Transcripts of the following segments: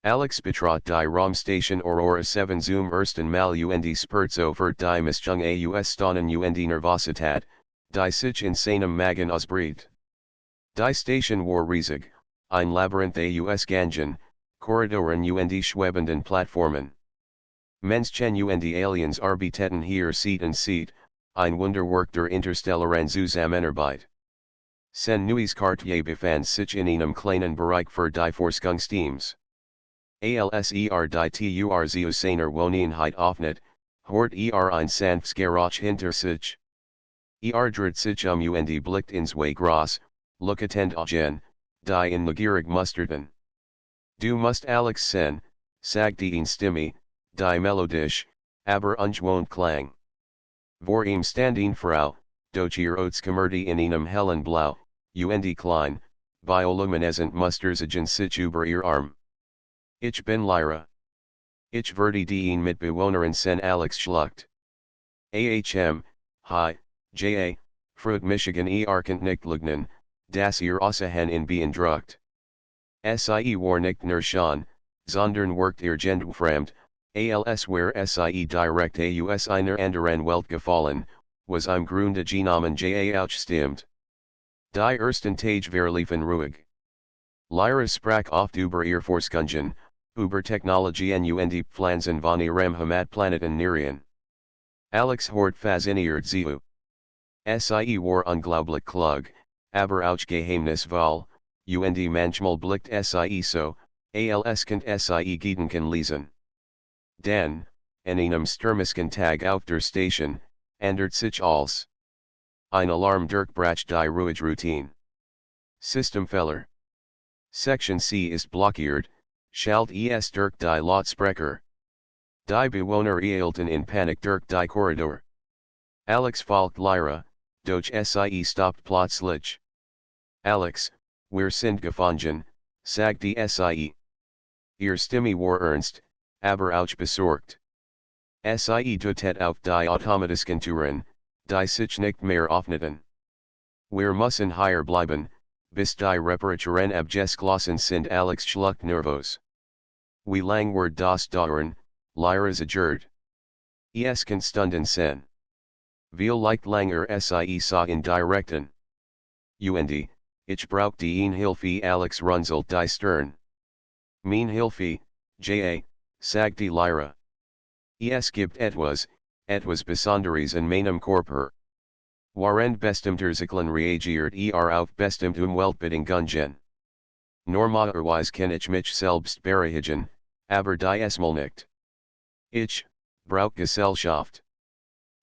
Alex betrot die Raumstation Aurora 7 zum ersten Mal und Spurtzovert die Mischung aus Stonnen und Nervosität, die sich in seinem Magen ausbricht. Die Station war riesig, ein Labyrinth aus Gangen, Korridoren und schwebenden Plattformen. Menschen und Aliens arbeiteten hier Seat an Seat, ein Wunderwerk der interstellaren Zusammenarbeit. Sen neues Quartier befand sich in einem kleinen Bereich für die Forschungsteams. ALSER die Turziusener Wohneinheit offnet, hort ein Sanftgerach hinter sich. Dreht sich und blickt ins Gras, lookatend augen, die in negierig musterten. Du musst Alex sen, sagt die Stimme, die melodisch, aber ungewohnt klang. Vor ihm standing Frau, doch ihr Oatskommertie in einem hellen Blau, und klein, bioluminescent Musterzigen sich über ihr Arm. Ich bin Lyra. Ich werde die Mitbewohnerin sen Alex schluckt. Hi, ja, Frut Michigan könnt nicht lugnen, das ihr Aussahen in beeindruckt. Sie war nicht nur schon, sondern workt ihr fremd, als wär sie direkt aus einer anderen Welt gefallen, was im Grunde genommen auch stimmt. Die ersten Tage verliefen ruhig. Lyra sprach oft über ihr Forschungen, über Technologien und Pflanzen von ihrem Heimatplaneten Nerien. Alex hort fasziniert zu. Sie war unglaublich klug, aber auch geheimnisvoll, und manchmal blickt sie so, als könnt sie Gedanken lesen. Dann, an einem stürmischen Tag auf der Station, ändert sich alles. Ein Alarm durchbricht die ruhige Routine. Systemfehler. Section C ist blockiert, schalt es durch die Lautsprecher. Die Bewohner eilten in Panik durch die Korridor. Alex folgt Lyra, doch sie stoppt plötzlich. Alex, wir sind gefangen, sagt die sie. Ihr Stimme war ernst, aber auch besorgt. Sie deutet auf die automatischen Türen, die sich nicht mehr öffneten. Wir müssen hier bleiben, bis die Reparaturen abgeschlossen sind. Alex schluckt nervös. Wie lang wird das dauern, Lyra zagert. Es kann Stunden sein. Wie leicht langer sie sah in direkten. Und, ich brauch die Hilfe. Alex runzelt die Stirn. Mein Hilfe, ja, sagt die Lyra. Es gibt etwas Besonderes in meinem Körper. Waren bestimmter reagiert auf bestimmte Umweltbedingungen. Normalerweise kann ich mich selbst beruhigen, aber diesmal nicht. Ich brauch Gesellschaft.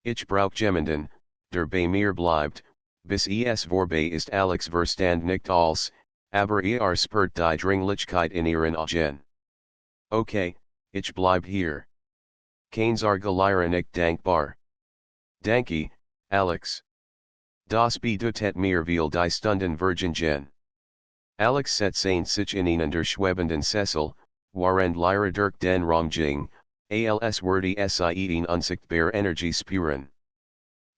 Ich brauch jemanden, der bei mir bleibt, bis es vorbei ist. Alex verstand nicht alles, aber spürt die Dringlichkeit in ihren Augen. Okay, ich bleib hier. Keine Sorge, Lyra nicht dankbar. Danke, Alex. Das bedeutet mir viel die Stunden vergingen. Alex setzte sich in einen der schwebenden Sessel, während Lyra durch den Raum ging, als würde sie eine unsichtbare Energie spüren.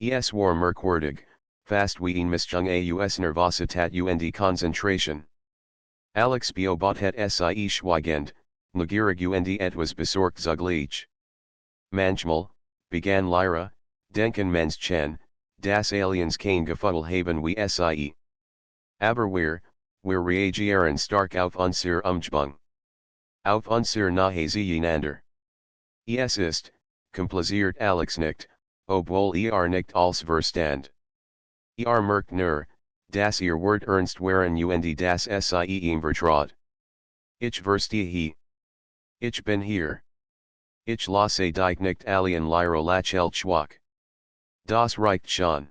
Es war merkwürdig, fast wie eine Mischung aus Nervosität und Konzentration. Alex beobachtet sie schweigend, neugierig und etwas besorgt zugleich. Manchmal, begann Lyra, denken Menschen, dass Aliens kein Gefühl haben wie sie. Aber wir reagieren stark auf unser Umgebung. Auf unser Nahezeinander. Es ist, kompliziert Alex nicht, obwohl nicht alles verstand. Merkt nur, dass wird ernst waren und dass sie ihm vertraut. Ich verstehe. Ich bin hier. Ich lasse dich nicht alien. Lyra lächelt schwach. Das reicht schon.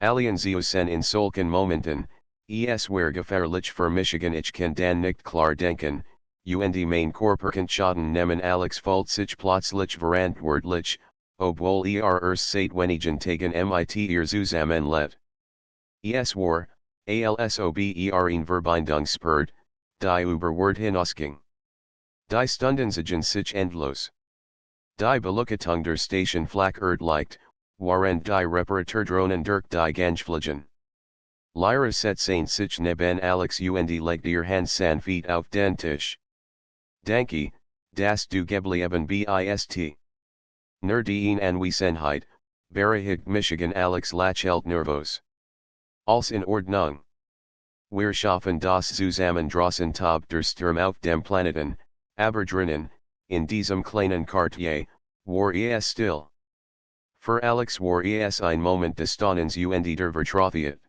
Alien sind in solchen Momenten, es wäre gefährlich für Michigan. Ich kann dann nicht klar denken, und mein Körper kann Schaden nehmen. Alex fühlt sich plötzlich verantwortlich, obwohl erst seit wenigen Tagen mit zusammenlebt. Es war, als ob eine Verbindung spürt, die überward hinausging. Die Stunden ziehen sich endlos. Die Beleuchtung der Station flackert leicht, während die Reparaturdrohnen durch die Gang fliegen. Lyra setzte sich neben Alex und legt ihr Hand sanft auf den Tisch. Danke, das du geblieben bist. Nur die Anwesenheit, berechtigt Michigan Alex Lachelt Nervos. Als in Ordnung. Wir schaffen das zusammen draußen Taub der Sturm auf dem Planeten, aber drinnen, in diesem kleinen Quartier, war es still. Für Alex war es ein Moment des Staunens und der Vertrautheit.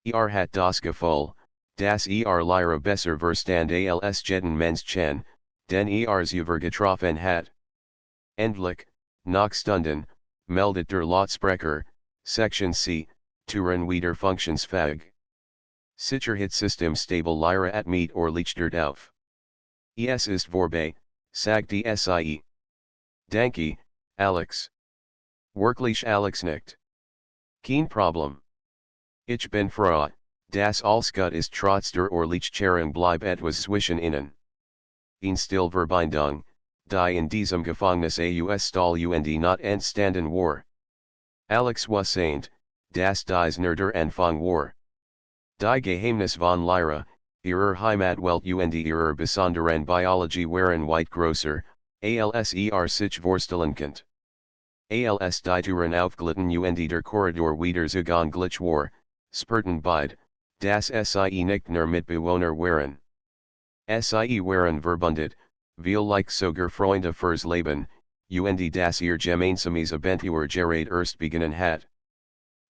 Hat das Gefühl, dass Lyra besser verstand als jeden Menschen, den selber getroffen hat. Endlich, nach Stunden, meldet der Lautsprecher, Section C, Touren wieder funktionsfähig. Sicherheitssystem stable Lyra at meet or lichtert auf. Es ist vorbei, sagt die SIE. Danke, Alex. Wirklich Alex nickt. Kein Problem. Ich bin froh, dass alles gut ist trotz der Lichtcherung bleib etwas zwischen ihnen. Ein Stillverbindung, die in diesem Gefängnis aus Stahl und not entstanden war. Alex was saint, dass dies nur der Anfang war. Die Geheimnis von Lyra, ihrer Heimatwelt und ihrer besonderen Biologie waren weit größer, als sich vorstellen könnt. Als die Touren aufglitten und der Korridor wieder zugänglich war, spürten beide, dass sie nicht nur Mitbewohner waren. Sie waren verbundet, like sogar Freunde fürs Leben, und das ihr gemeinsames Abenteuer gerät erst beginnen hat.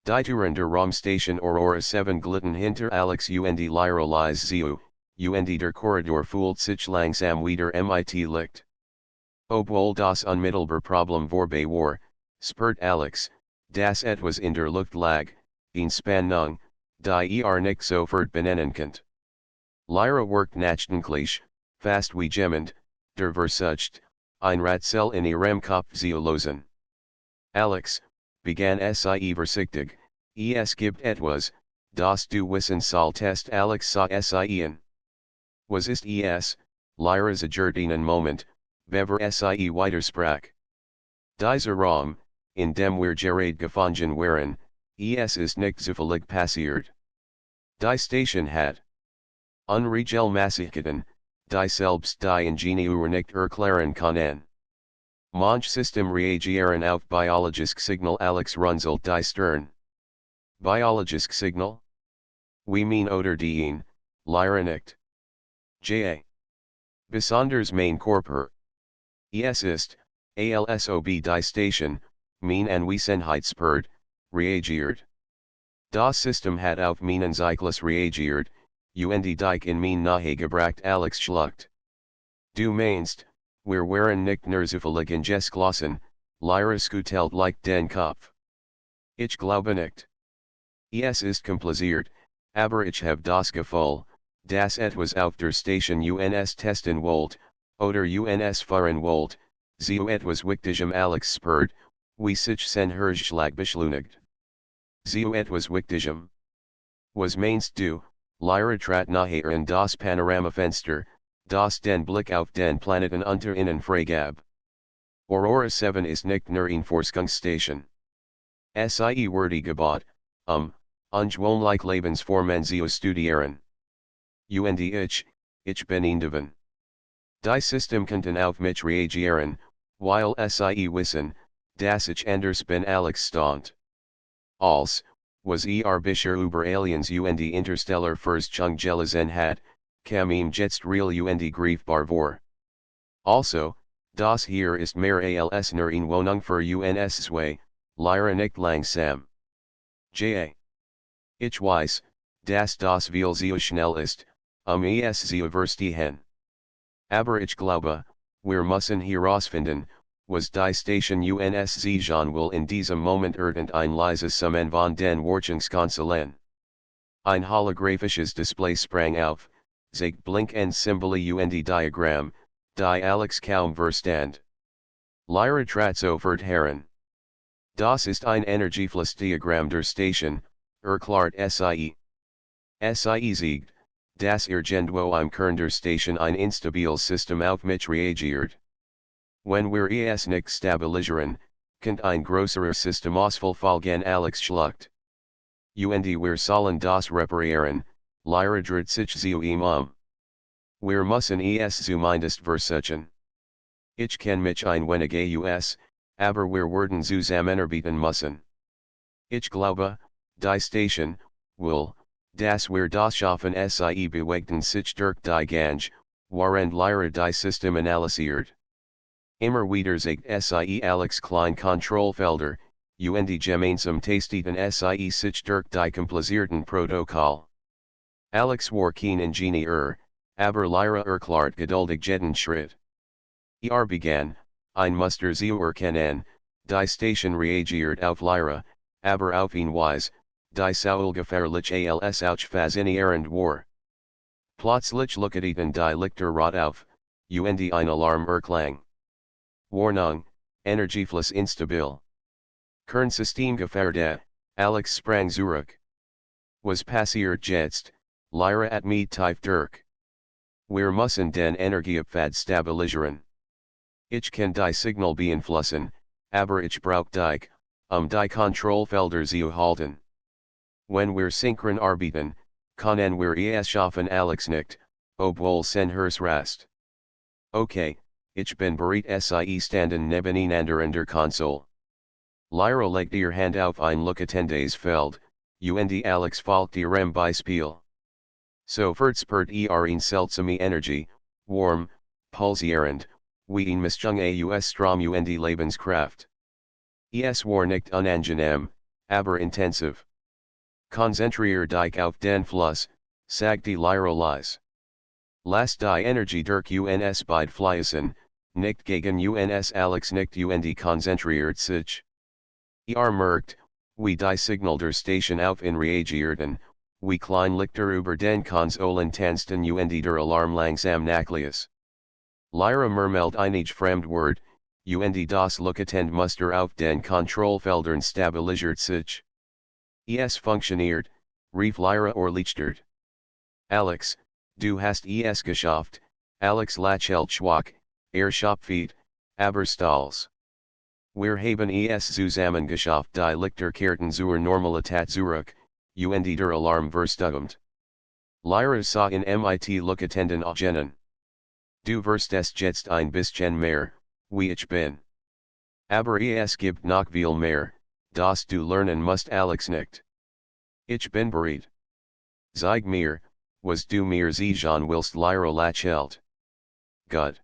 Die Touren der Raumstation Aurora 7 glitten hinter Alex und Lyra leise zu, und der Korridor fühlt sich langsam wieder mit Licht. Obwohl das unmittelbar Problem vorbei war, spürt Alex, dass etwas in der Luft lag, in Spannung, die nicht sofort benennen könnt. Lyra worked nachdenklich, fast wie gemmend, der Versucht, ein Rätsel in ihrem Kopf zu lösen. Alex, begann sie vorsichtig, es gibt etwas, das du wissen solltest. Alex sah sie an. Was ist es? Lyra zagert einen Moment, bevor sie weitersprach. Dieser Raum, in dem wir gerade gefangen waren, es ist nicht zufällig passiert. Die Station hat unregelmäßigkeiten, die selbst die Ingenieur nicht erklären können. Manche System reagieren auf biologisch Signal. Alex runzelt die Stirn. Biologisch Signal? We mean oder den, Lyra nickt. Ja. Besonders mein Körper. Es ist, alsob die Station, mein Anwesenheitspert, reagiert. Das System hat auf meinen Zyklus reagiert, und dich in mein Nahe gebracht. Alex schluckt. Du meinst, wir waren nicht nur zufällig geschlossen, Lyra schüttelt like den Kopf. Ich glaube nicht. Es ist kompliziert, aber ich habe das Gefühl, dass etwas auf der Station uns testen wollt, oder uns fahren wollt, so etwas Wichtigem. Alex spürt, wie sich sein Herzschlag beschleunigt. So etwas Wichtigem. Was meinst du? Lyra trat nahe an das Panoramafenster, das den Blick auf den Planeten unter ihnen freigab. Aurora 7 ist nicht nur eine Forschungsstation. Sie wurde gebaut, ungewöhnliche Lebensformen zu studieren. Und ich bin indem. Die System könnten auf mich reagieren, weil sie wissen, dass ich anders bin. Alex staunt. Als, was bisher über Aliens und interstellar Forschung gelesen hat, kam ihm jetzt real und greifbar vor. Also, das hier ist mehr als nur eine Wohnung für uns zwei, Lyra nickt langsam. Ja. Ich weiß, dass das viel zu schnell ist, es zu verstehen. Aber ich glaube, wir müssen herausfinden, was die Station uns sagen will. In diesem Moment ein leises Summen von den Wartungskonsolen. Ein holographisches Display sprang auf, zeigt blinkende Symbole und Diagramm, die Alex kaum verstand. Lyra trat sofort heran. Das ist ein Energieflussdiagramm der Station, erklärt sie. Sie sagt, dass irgendwo im Kern der Station ein instabiles System auf mich reagiert. Wenn wir es nicht stabilisieren, kann ein größerer Systemausfall folgen. Alex schluckt. Und wir sollen das reparieren, Lyra dreht sich zu ihm. Wir müssen es zumindest versuchen. Ich kann mich ein wenige us, aber wir werden zusammenarbeiten müssen. Ich glaube, die Station, will, dass wir das schaffen sie bewegten sich durch die Gange, während Lyra die System analysiert. Immer wieder sagt sie Alex klein Kontrollfelder, und gemeinsam tasteten sie sich durch die komplizierten Protokoll. Alex war kein Ingenieur, aber Lyra erklärt geduldig jeden Schritt. Begann, ein Muster zu erkennen, die Station reagiert auf Lyra, aber auf ihn Weise, die Saul gefährlich als aufzufassierend war. Plötzlich leuchteten die Lichter rot auf, und ein Alarm erklang. Warnung, Energiefluss instabil. Kernsystem gefährdet, Alex sprang zurück. Was passiert jetzt, Lyra at me tief durch. Wir müssen den Energiepfad stabilisieren. Ich kann die Signal beeinflussen, aber ich brauch dich, die Kontrollfelder zu halten. Wenn wir synchron arbeiten, können wir es schaffen Alex nickt, obwohl sein Herz rast. Okay, ich bin bereit sie standen nebeneinander in der Konsole. Lyra legt ihr Hand auf ein leuchtendes Feld, und Alex folgt ihrem Beispiel. Sofort spürt in seltsame Energie, warm, pulsierend, wie ein Mischung aus Strom und Lebenskraft. Es war nicht unangenehm, aber intensiv. Konzentrier dich auf den Fluss, sagte Lyra leise. Lass die Energie durch uns beid fließen, nicht gegen uns Alex nicht und konzentriert sich. Merkt, wie die Signal der Station auf ihn reagierten, wie klein Lichter über den Konsolen tanzten und der Alarm langsam nachließ. Lyra murmelt einige Fremdwort, und das leuchtend Muster auf den Kontrollfeldern stabilisiert sich. Es funktioniert, rief Lyra erleichtert. Alex, du hast es geschafft, Alex lächelt schwach, schopft, aber stolz. Wir haben es zusammen geschafft die Lichter kehrten zur Normalität zurück, und der Alarm verstummte. Lyra sah in mit leuchtenden Augen. Du wirst es jetzt ein bisschen mehr, wie ich bin. Aber es gibt noch viel mehr, das du lernen musst Alex nickt. Ich bin bereit. Zeig mir, was du mir sagen willst Lyra lächelt. Gut.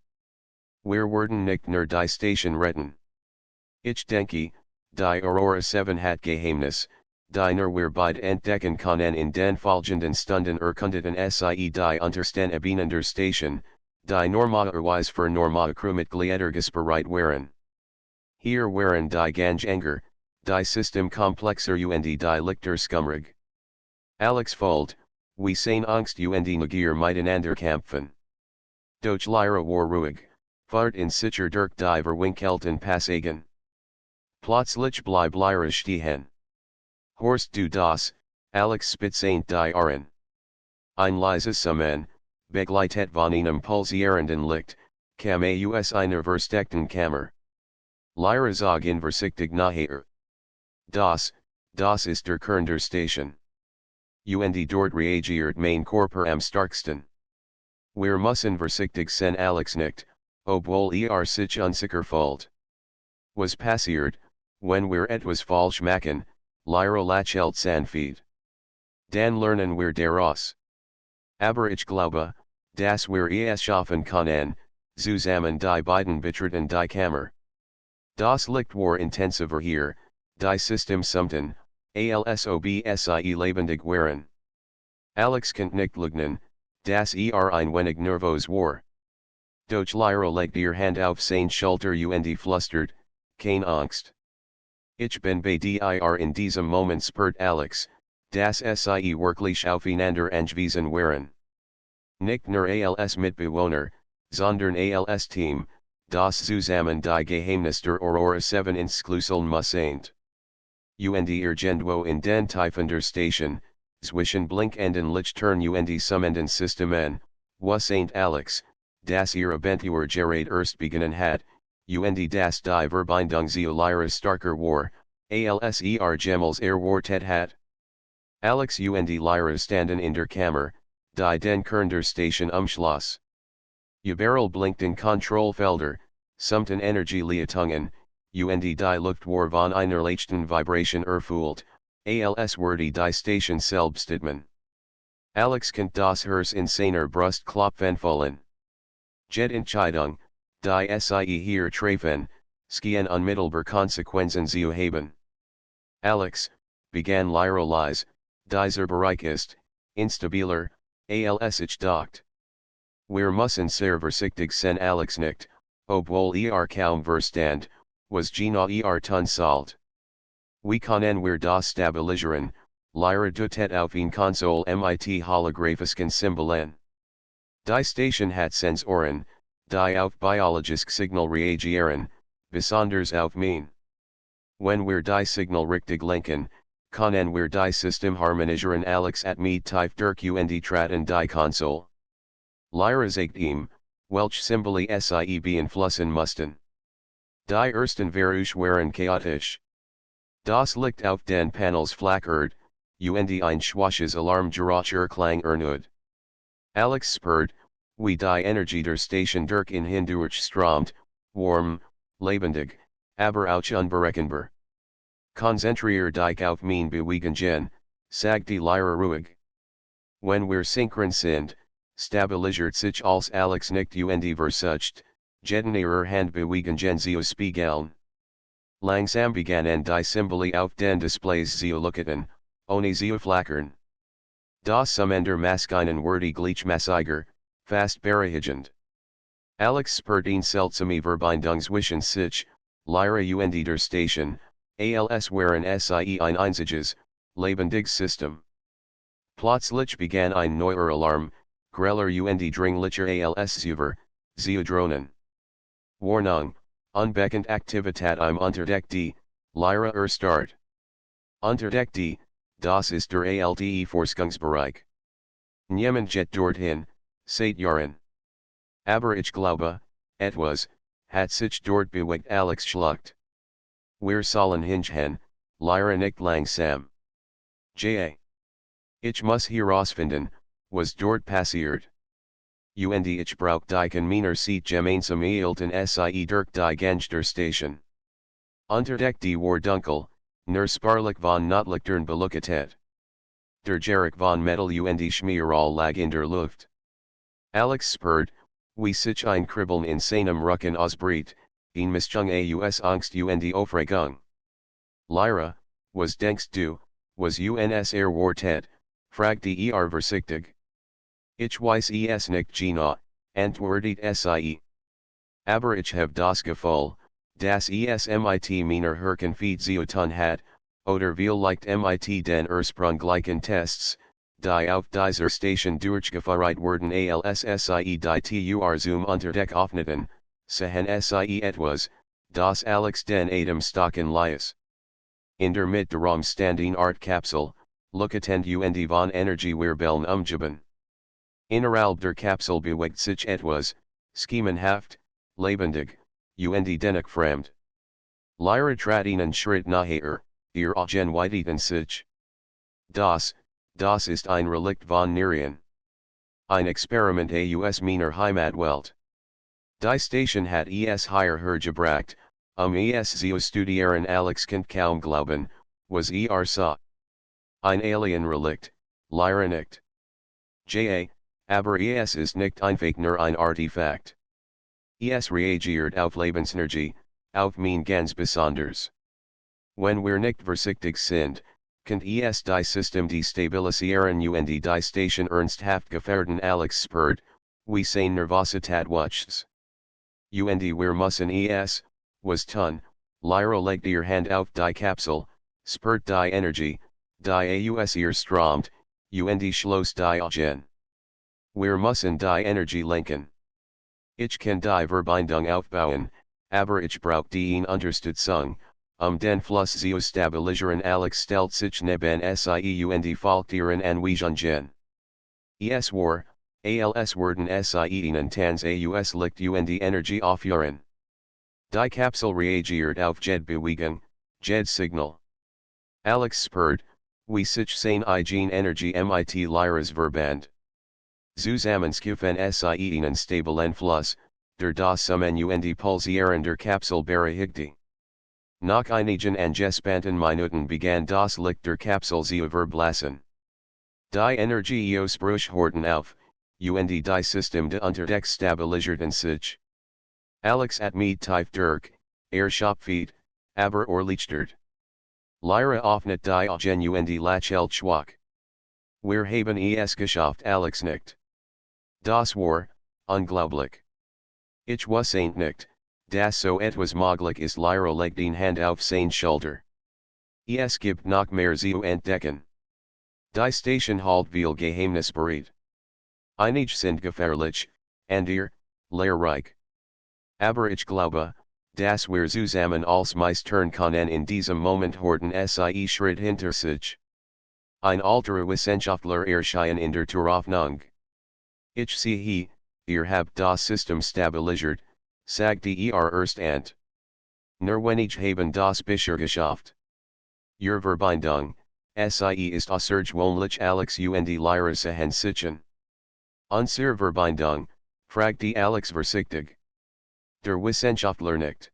Wir werden nicht nur die Station retten. Ich denke, die Aurora 7 hat Geheimnis, die nur wir beide entdecken können in den folgenden Stunden erkundeten sie die Unterstände der Station, die normalerweise für normale Crewmitglieder gesperrt waren. Hier waren die Gange enger, die System komplexer und die Lichter skumrig. Alex folgt, wie seine Angst und Negier miteinander kämpfen. Doch Lyra war ruhig, fahrt in sicher durch die verwinkelten Passagen. Plötzlich blieb Lyra stehen. Horst du das, Alex spitzeint die Ohren. Ein leises Summen, begleitet von einem pulsierenden Licht, kam aus einer versteckten Kammer. Lyra zog in vorsichtig nachher. Das ist der Kern der Station. Und dort reagiert mein Körper am starksten. Wir müssen vorsichtig sein Alex nickt, obwohl sich unsicher fühlt. Was passiert, wenn wir etwas falsch machen, Lyra lächelt sanft. Dann lernen wir daraus. Aber ich glaube, dass wir es schaffen können, zusammen die beiden betreten die Kammer. Das Licht war intensiver hier, die System summten, sie lebendig waren. Alex konnte nicht leugnen, dass ein wenig nervös war. Doch Lyra legt ihr Hand auf sein Schulter und flüstert, keine Angst. Ich bin bei dir in diesem Moment spürt Alex, dass sie wirklich aufeinander angewiesen waren. Nicht nur als Mitbewohner, sondern als Team, das zusammen die Geheimnis der Aurora 7 entschlüsseln müssen. Und irgendwo in den Tiefen der Station, zwischen blinkenden Lichtern und summenden Systemen, was Alex, das Abentur gerät erst beginnen hat, und das die Verbindung zu Lyra starker war, als Gemels erwartet hat. Alex und Lyra standen in der Kammer, die den Kern der Station umschloss. Uberl blinkt in Kontrollfelder, sumten Energie Leitungen, und die Luft war von einer leichten Vibration erfüllt, als würde die Station selbst atmen. Alex kennt das Herz in seiner Brustklopfen fühlen. Jede Entscheidung, die sie hier treffen, skien unmittelbar Konsequenzen zu haben. Alex, begann Lyra leise, dieser Bereich ist, instabiler, als ich dachte. Wir müssen sehr vorsichtig sein Alex nickt, obwohl kaum verstand, was Gina tun sollt. Wie können wir das stabilisieren, Lyra dutet auf ihn Konsole mit holographischen Symbolen. Die Station hat Sensoren, die auf biologisch Signal reagieren, besonders auf mein. Wenn wir die Signal richtig lenken, können wir die System harmonisieren Alex at mit tief durch und traten die Konsole. Lyra sagt ihm, welche Symbole sie beeinflussen mussten. Die ersten Versuche waren chaotisch. Das Licht auf den Panels flackert, und ein schwaches Alarmgeräusch klang erneut. Alex spürt, wie die Energie der Station durch ihn hindurchströmt, warm, lebendig, aber auch unberechenbar. Konzentrier dich auf mein Bewegungen, sagt die Lyra ruhig. Wenn wir synchron sind, stabilisiert sich als Alex nicht und versucht, jeden ihrer Handbewegungen zu spiegeln. Langsam begannen die Symbole auf den Displays zu leuchten, ohne zu flackern. Das Summender maskinen wurde gleichmäßiger, fast beruhigend. Alex spürt ihn seltsame Verbindung zwischen sich, Lyra und der Station, als waren sie ein einziges, lebendiges System. Plötzlich begann ein neuer Alarm, greller und dringlicher als zu drohen. Warnung, unbekannt Aktivität im Unterdeck die, Lyra Start. Unterdeck die, das ist der alte Forschungsbereich. Niemand geht dorthin, seit Jahren. Aber ich glaube, etwas, hat sich dort bewegt Alex schluckt. Wir sollen hingehen, Lyra nicht langsam. Ich muss herausfinden, was dort passiert. Und ich brauch die Convener Seat gemeinsam erhalten sie durch die Gange der Station. Unterdeck die war dunkel, nur spärlich von Notlichtern beleuchtet. Der Geruch von Metal und Schmierall lag in der Luft. Alex spürt, wie sich ein Kribbeln in seinem Rücken ausbricht, eine Mischung aus Angst und Aufregung. Lyra, was denkst du, was uns erwartet, fragte vorsichtig. Ich weiß es nicht Gina, antwortet sie. Aber ich habe das Gefühl, dass es mit meiner Herkunft zu tun hat, oder vielleicht mit den ursprünglichen Tests, die auf dieser Station durchgeführt wurden als sie die Tur zum Unterdeck öffneten, sehen sie etwas, das Alex den Atem stocken ließ. In der Mitte darum standing Art Kapsel, leuchtend und von Energiewirbeln umgeben. Innerhalb der Kapsel bewegt sich etwas, schemenhaft, lebendig, und dennoch fremd. Lyra trat einen Schritt nachher, ihr Augen weiteten sich. Das ist ein Relikt von Nerien. Ein Experiment aus meiner Heimatwelt. Die Station hat es hierhergebracht, es zu studieren Alex kann kaum glauben, was sah. Ein Alien-Relikt, Lyra nicht. Aber es ist nicht einfach nur ein Artefakt. Es reagiert auf Lebensenergie, auf mein ganz besonders. Wenn wir nicht vorsichtig sind, kann es die System destabilisieren und die Station ernsthaft gefährden Alex spürt, wie seine Nervosität wächst. Und wir müssen was tun, Lyra legt ihr Hand auf die Kapsel, spürt die Energie, die aus ihr strömt, und schloss die Augen. Wir müssen die Energie lenken. Ich kann die Verbindung aufbauen, aber ich brauch die Unterstützung, den Fluss zu stabilisieren Alex stellt sich neben sie und folgt ihren Anweisungen. Es war, als werden sie ihnen Tanz aus Licht und Energie aufführen. Die Kapsel reagiert auf jede Bewegung, jede Signal. Alex spürt, wie sich seine eigene Energie mit Lyras Verband. Zusammensküffen sie ihnen stablen Fluss, der das Summen und Pulsieren der Kapsel berechtigte. Nach einigen angespannten Minuten begann das Licht der Kapsel zu verblassen. Die Energie Ausbrüche horten auf, und die System de Unterdeck stabilisierten sich. Alex at mit tief durch, Schopfeed, aber Lichtert. Lyra offnet die Augen und Lachelt schwach. Wir haben es geschafft, Alex nickt. Das war, unglaublich. Ich wusste nicht, dass so etwas möglich ist. Lyra legt den Hand auf seine Schulter. Es gibt noch mehr zu entdecken. Die Station halt viel Geheimnis bereit. Einige sind gefährlich, andere, lehrreich. Aber ich glaube, dass wir zusammen als Meistern können in diesem Moment horten sie Schritt hinter sich. Ein alter Wissenschaftler erschien in der Türöffnung. Ich sehe, ihr habt das System stabilisiert, sagte erst und. Nur wenig haben das bisher geschafft. Ihr Verbindung, sie ist außergewöhnlich. Alex und Lyra sehen sichen. Unsere Verbindung, fragte Alex vorsichtig. Der Wissenschaftler nickt.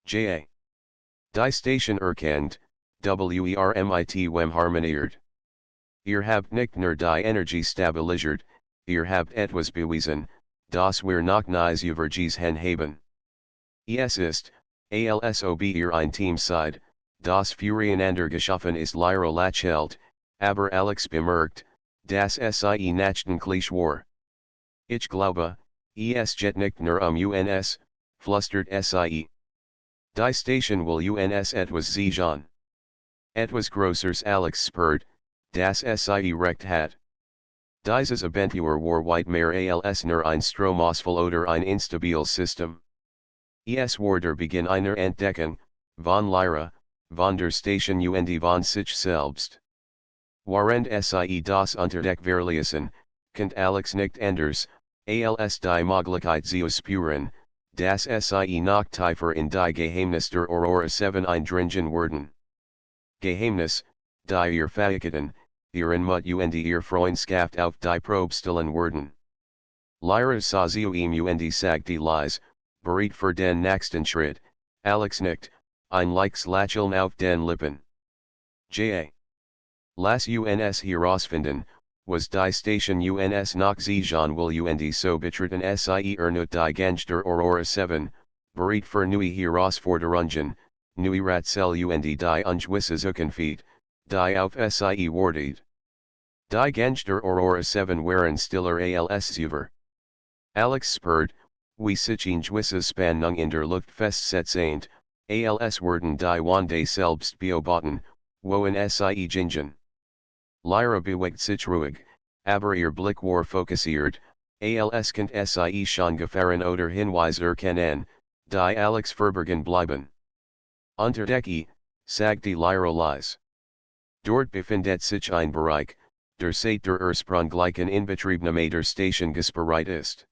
Ja. Die Station erkennt, wermit harmoniert. Ihr habt nicht nur die Energie stabilisiert, ihr habt etwas bewiesen, das wir noch nie übergesehen haben. Es ist, als ob ihr ein Team seid, das füreinander geschaffen ist. Lyra lächelt, aber Alex bemerkt, dass sie nachdenklich war. Ich glaube, es geht nicht nur uns, flüstert sie. Die Station will uns etwas sehen. Etwas Größeres. Alex spürt, dass sie recht hat. Dieses Abenteuer war weit mehr als nur ein Stromausfall oder ein instabiles System. Es war der Beginn einer Entdeckung, von Lyra, von der Station und von sich selbst. Während sie das Unterdeck verließen, konnte Alex nicht anders, als die Möglichkeit zu spüren, dass sie noch tiefer in die Geheimnis der Aurora 7 eindringen würden. Geheimnis, die ihr Fähigkeiten, ihren Mut und ihr Freundschaft auf die Probe stellen würden. Lyra sah zu ihm und sagte leise, bereit für den nächsten Schritt. Alex nickt, ein leichtes Lächeln auf den Lippen. Ja. Lass uns herausfinden, was die Station uns noch sehen will und so betreten sie nicht die Gänge der Aurora 7, bereit für neue Herausforderungen, neue Rätsel und die ungewisse Zukunft, die auf sie wartet. Die Gänge der Aurora 7 waren stiller als zuvor. Alex spürt, wie sich gewisse Spannung in der Luft festsetzend, als würden die Wände selbst beobachten, wohin sie gingen. Lyra bewegt sich ruhig, aber ihr Blick war fokussiert, als konnte sie schon Gefahren oder Hinweise erkennen, die Alex verborgen bleiben. Unterdecke, sagte Lyra leise. Dort befindet sich ein Bereich, der seit der ursprünglichen Inbetriebnahme der Station gesperrt ist.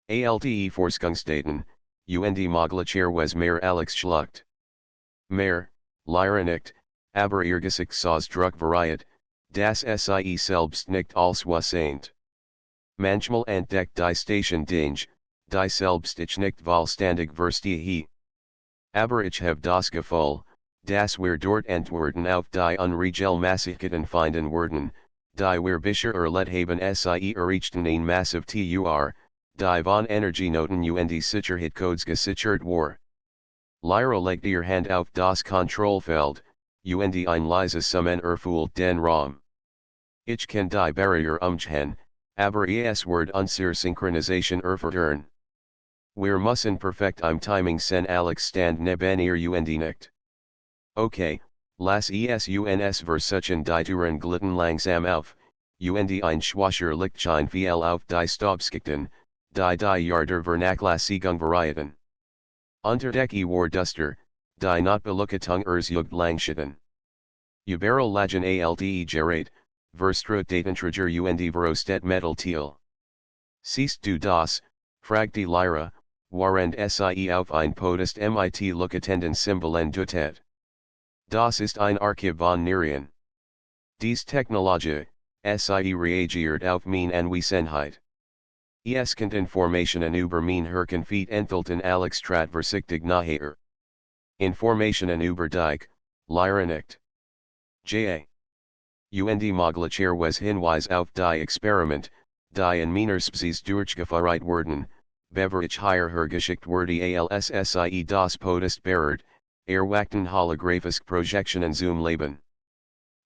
Alte Forschungsdaten, und möglicher was mehr. Alex schluckt. Mehr, Lyra nickt, aber ihr Gesichtsausdruck variiert, das sie selbst nicht als wissend. Manchmal entdeckt die Station Dinge, die selbst ich nicht vollständig verstehe. Aber ich habe das Gefühl, dass wir dort Antworten auf die unregelmäßigkeiten finden würden, die wir bisher erlebt haben. Sie erreichten ein massiv Tur, die von Energienoten und Sicherheitscodes gesichert war. Lyra legt ihr Hand auf das Kontrollfeld, und ein leises Summen erfüllt den Raum. Ich kann die Barriere umgehen, aber es wird unsere Synchronisation erfordern. Wir müssen perfekt im Timing sein. Alex stand neben ihr und nickt. Okay, lass uns versuchen die Touren glitten langsam auf, und ein schwacher Lichtschein fiel auf die Staubschichten, die der Vernachlässigung variieren. Unterdecke war duster, die Notbeluchtung Langschitten. Überall lagen alte Gerät, verstrut Datenträger und verrostet Metallteil. Siehst du das, fragte Lyra, während sie auf ein Podest mit Leuchtenden Symbolen deutet. Das ist ein Archiv von Nerien. Dies Technologie, Sie reagiert auf meine Anwesenheit. Es kent informationen über mein Herkenfeet enthalten Alex Stratversichtig nachher. Informationen über dich, Lyra nicht. Ja. Und mögliche was Hinweis auf die Experiment, die in meiner Spezies durchgeführt wurden, beverich hierher geschickt wurde als Sie das Podest berührt, erwachten holographisk Projektionen zum Leben.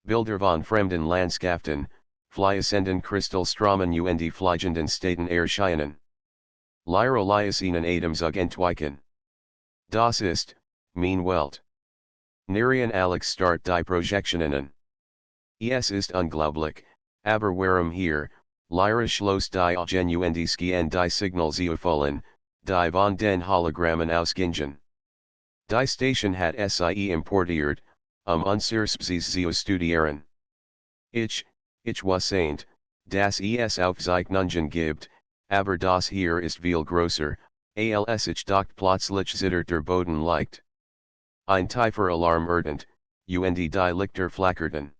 Bilder von fremden Landschaften, fliessenden Kristallstrahlen und fliegenden Städten erscheinen. Lyra Lyacinen Adamsug entweichen. Das ist, mein Welt. Narian Alex start die Projektionen. Es ist unglaublich, aber warum hier, Lyra schloss die Genuendisky und die Signal Zeufüllen, die von den Hologrammen ausgingen. Die Station hat Sie importiert, unsere Spezies zu studieren. Ich was saint, das es auf sich Nungen gibt, aber das hier ist viel größer, als ich doch plötzlich zittert der Boden liegt. Ein tiefer Alarm erdent, und die Lichter flackerten.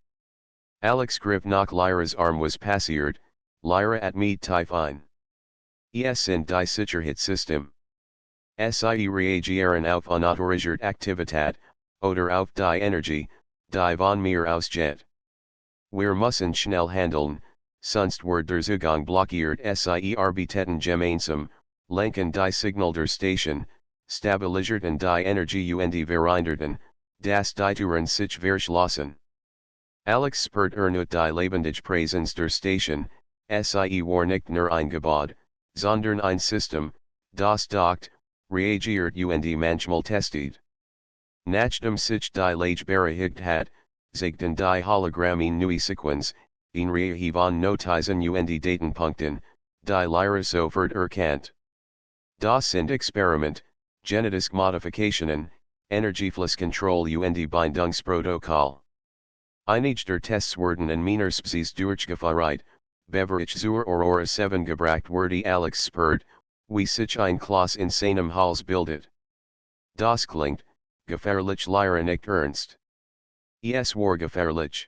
Alex griff nach Lyras Arm was passiert, Lyra at me tief ein. Es sind die Sicherheitssystem. Sie reagieren auf unautorisierte Aktivität, oder auf die Energie, die von mir ausgeht. Wir müssen schnell handeln, sonst wird der Zugang blockiert. Sie arbeiten gemeinsam, lenken die Signal der Station, stabilisierten die Energie und verhinderten, dass die Touren sich verschlossen. Alex spurt ernut die lebendige Präsenz der Station, Sie war nicht nur ein Gebäude, sondern ein System, das dockt, reagiert und manchmal testet. Nachdem sich die Lage bereinigt hat, zeigten die Hologramme neue Sequenz, in Reihe von Notizen und Datenpunkten, die Lyra sofort erkannt. Das sind Experiment, Genetisk Modifikationen, Energieflusskontroll und Bindungsprotokoll. Einige der Tests wurden in meiner Spezies durchgeführt, beverich zur Aurora 7 gebracht wurde Alex spurt, wie sich ein Kloss in seinem Hals bildet. Das klingt, gefährlich Lyra nicht ernst. Es war gefährlich.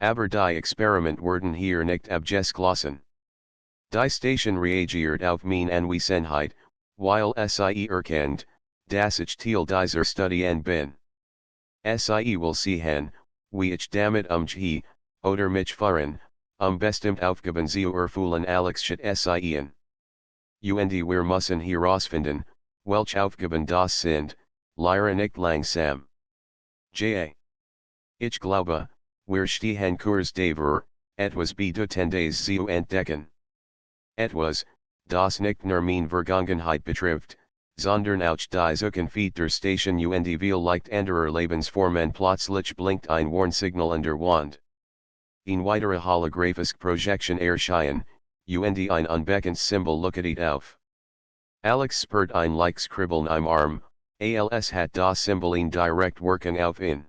Aber die Experiment wurden hier nicht abgeschlossen. Die Station reagiert auf meine Anwesenheit, weil Sie erkennt, dass ich Teil dieser Studien bin. Sie will sehen, wie ich damit umgehe, oder mich führen, bestimmt Aufgaben zu erfüllen Alex schit Sien. Und wir müssen herausfinden, welche Aufgaben das sind, Lyra nicht langsam. Ja. Ich glaube, wir stehen kurz davor, etwas Bedeutendes zu entdecken. Etwas, das nicht nur meine Vergangenheit betrifft, sondern auch die Zukunft der Station und vielleicht anderer Lebensformen. Plötzlich blinkt ein Warnsignal an der Wand. Ein weiterer holographisk Projection erscheinen, und ein unbekanntes Symbol leuchtet auf. Alex spurt ein leichtes Kribbeln im Arm, als hat das Symbol ihn direkt Wirkung auf ihn.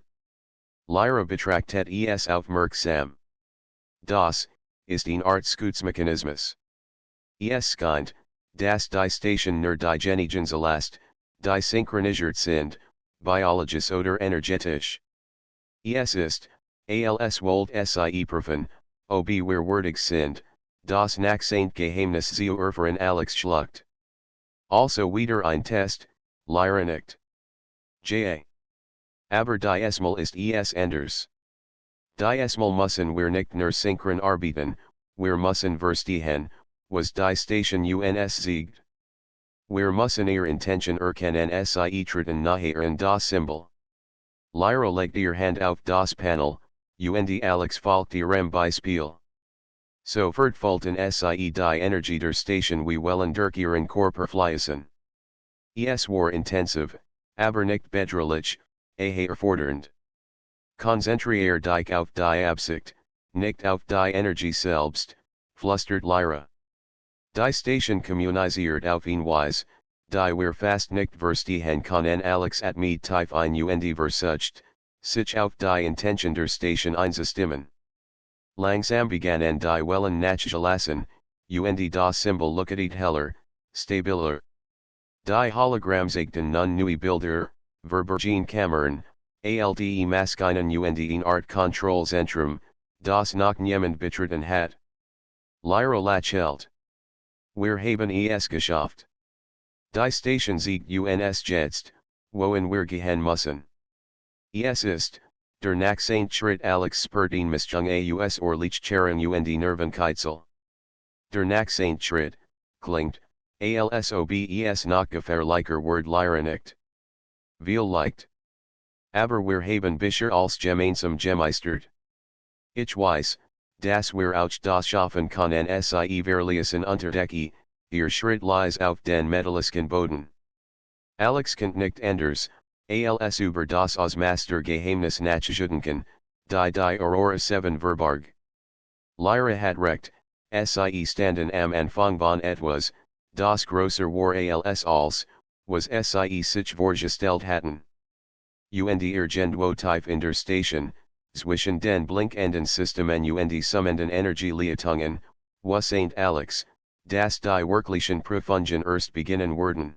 Lyra betrachtet es aufmerksam. Das ist ein Art Schutzmechanismus. Es scheint, dass die Station nur die Genigen zulässt, die synchronisiert sind, biologisch oder energetisch. Es ist, als wollt Sie prüfen, ob wir würdig sind, das nach Saint Geheimnis zu erfahren. Alex schluckt. Also wieder ein Test, Lyra nicht. Ja. Aber die Esmal ist es anders. Die Esmal müssen wir nicht nur synchron arbeiten, wir müssen verstehen, was die Station uns sagt. Wir müssen ihre Intention erkennen. Sie treten nachher in das Symbol. Lyra legt ihr Hand auf das Panel, und Alex folgt ihrem Beispiel. Sofort folgten Sie die Energie der Station wie Wellen durch ihren Körper fließen. Es war intensiv, aber nicht bedrohlich, erfordernd. Konzentrier dich auf die Absicht, nicht auf die Energie selbst, flüstert Lyra. Die Station kommuniziert auf ihn Weise, die wir fast nicht verstehen können. Alex at me tief ein und versucht, sich auf die Intention der Station einzustimmen. Langsam begannen die Wellen nachzulassen, und das Symbol leuchtet heller, stabiler. Die Hologramm zeigten nun neue Bilder, verborgen Kammern, ALDE Maskinen und ein Art Kontrollzentrum, das noch niemand betreten hat. Lyra lachelt. Wir haben es geschafft. Die Station siegt uns jetzt, wohin wir gehen müssen. Es ist, der nächste Schritt Alex spurt ihn Mischung aus Orlichcheren und Nervenkitzel. Der nächste Schritt, klingt, alsobes noch gefährlicher Word Lyra nicht. Vielleicht. Aber wir haben bisher als gemeinsam gemeistert. Ich weiß, dass wir auch das schaffen können sie verließen unterdecke, ihr Schritt lies auf den metallischen Boden. Alex kennt nicht anders, als über das Mastergeheimnis nachzudenken, die Aurora 7 Verbarg. Lyra hat recht, sie standen am Anfang von etwas, das grosser war als, was sie sich vorgestellt hatten. Und irgendwo tief in der Station, zwischen den blinkenden Systemen und summenden Energieleitungen, was St. Alex, das die wirklichen Prüfungen erst beginnen werden.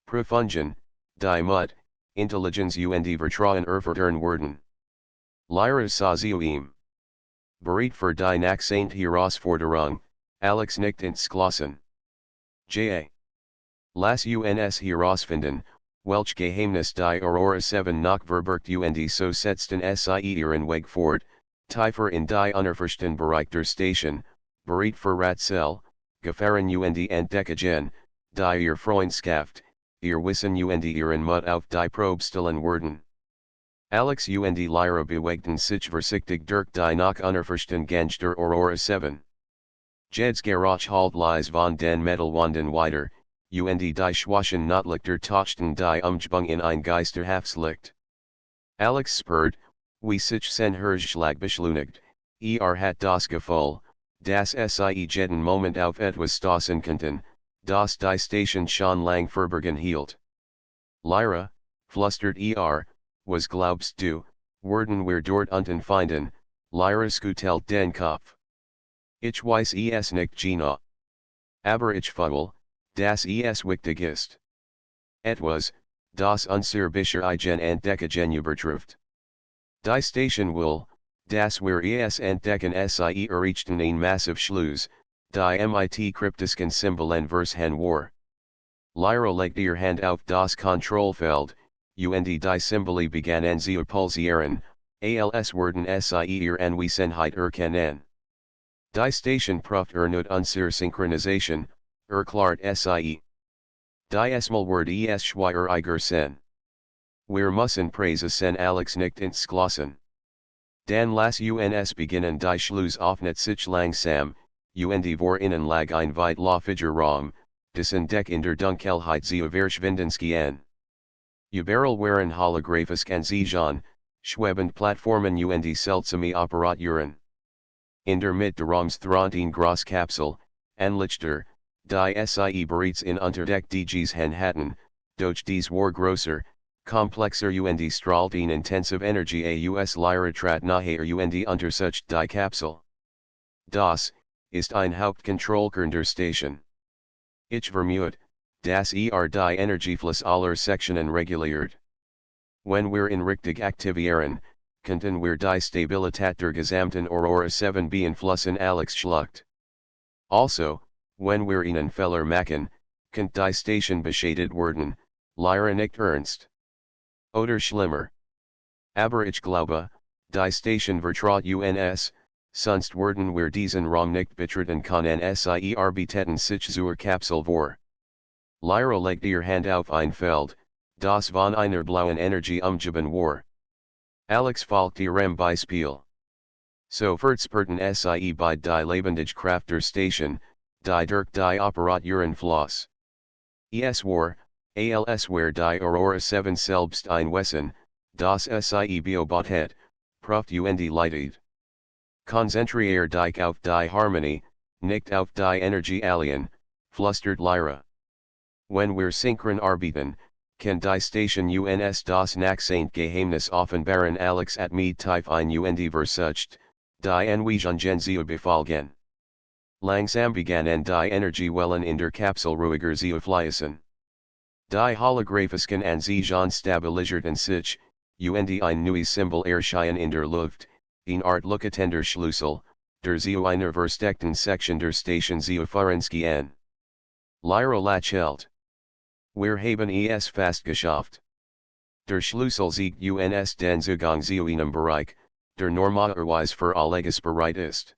Prüfungen, die Mut, Intelligenz und Vertrauen erfordern werden. Lyra sah sie ihm. Bereit für die nächste Herausforderung, Alex nickt ins Glossen. Ja. Lass uns herausfinden, welch Geheimnis die Aurora 7 noch verbergt und so setzten sie ihren Weg fort, tiefer in die unerforschten Bereich der Station, bereit für Rätsel, Gefahren und Entdeckungen, die ihr Freundschaft, ihr Wissen und ihren Mut auf die Probe stellen werden. Alex und Lyra bewegten sich vorsichtig durch die noch unerforschten Gange der Aurora 7. Jeds Garage halt lies von den Metallwanden weiter, und die schwachen Notlichter tauchten die Umgebung in ein geisterhaftes Licht. Alex spurt, wie sich sein Herzschlag beschleunigt, hat das Gefühl, dass sie jeden Moment auf etwas stoßen könnten, das die Station schon lang verborgen hielt. Lyra, flüstert was glaubst du, werden wir dort unten finden, Lyra schüttelt den Kopf. Ich weiß es nicht genau. Aber ich fühle, dass es wichtig ist. Etwas, das unser bisher entdecken übertrifft. Die Station will, dass wir es entdecken sie errichten ein massiv Schluss, die mit kryptischen Symbolen versehen war. Lyra legt ihr Hand auf das Kontrollfeld, und die Symbole begannen zu pulsieren, als werden sie ihr Anwesenheit erkennen. Die Station prüft erneut unsere Synchronisation, erklärt sie. Die Esmelwort ist schwieriger sind. Wir müssen Praisen Alex nicht ins Glossen. Dann lass uns beginnen die Schluss öffnet sich langsam, und vor innen lag ein weit laufiger Raum, dessen Deck in der Dunkelheit zu verschwinden schien. Überall waren holographisch Ansichten, schwebend Plattformen und seltsame Apparaturen. In der Mitte des Raums thront eine Großkapsel, Anlichter, die sie bereits in Unterdeck-DGs hatten, doch dies war größer, komplexer und strahlt eine intensive Energie aus Lyra trat nahe und untersucht die Kapsel. Das ist ein Hauptkontrollkern der Station. Ich vermute, dass die Energiefluss aller Sektionen reguliert. Wenn wir in richtig aktivieren, könnten wir die Stabilität der gesamten Aurora 7 beeinflussen Alex schluckt. Also, wenn wir einen Fehler machen, könnte die Station beschädigt werden, Lyra nicht ernst. Oder schlimmer. Aber ich glaube, die Station vertraut uns, sonst werden wir diesen Raum nicht betreten können sie betäten sich zur Kapsel vor. Lyra legt ihr Hand auf ein Feld, das von einer blauen Energie umgeben war. Alex folgt ihrem Beispiel. Sofort spurten sie bei die lebendige Kraft der Station, die durch die Apparaturen floss. Es war, als wär die Aurora 7 selbst ein Wesen, das sie beobachtet, prüft und leitet. Konzentrier dich auf die Harmonie, nicht auf die Energie alien, flüstert Lyra. Wenn wir synchron arbeiten, kann die Station uns das nächste Geheimnis offenbaren Alex at mit tief ein und versucht, die Anweisungen zu befolgen. Langsam begannen die Energiewellen in der Kapsel ruhiger zu fließen. Die holographischen Ansichten stabilisierten sich, und ein neues Symbol erschien in der Luft, in Art looketen der Schlüssel, der zu einer versteckten Section der Station zu Fahrensky Lyra Lachelt. Wir haben es fast geschafft. Der Schlüssel zeigt uns den Zugang zu einem Bereich, der normalerweise für alles bereit ist.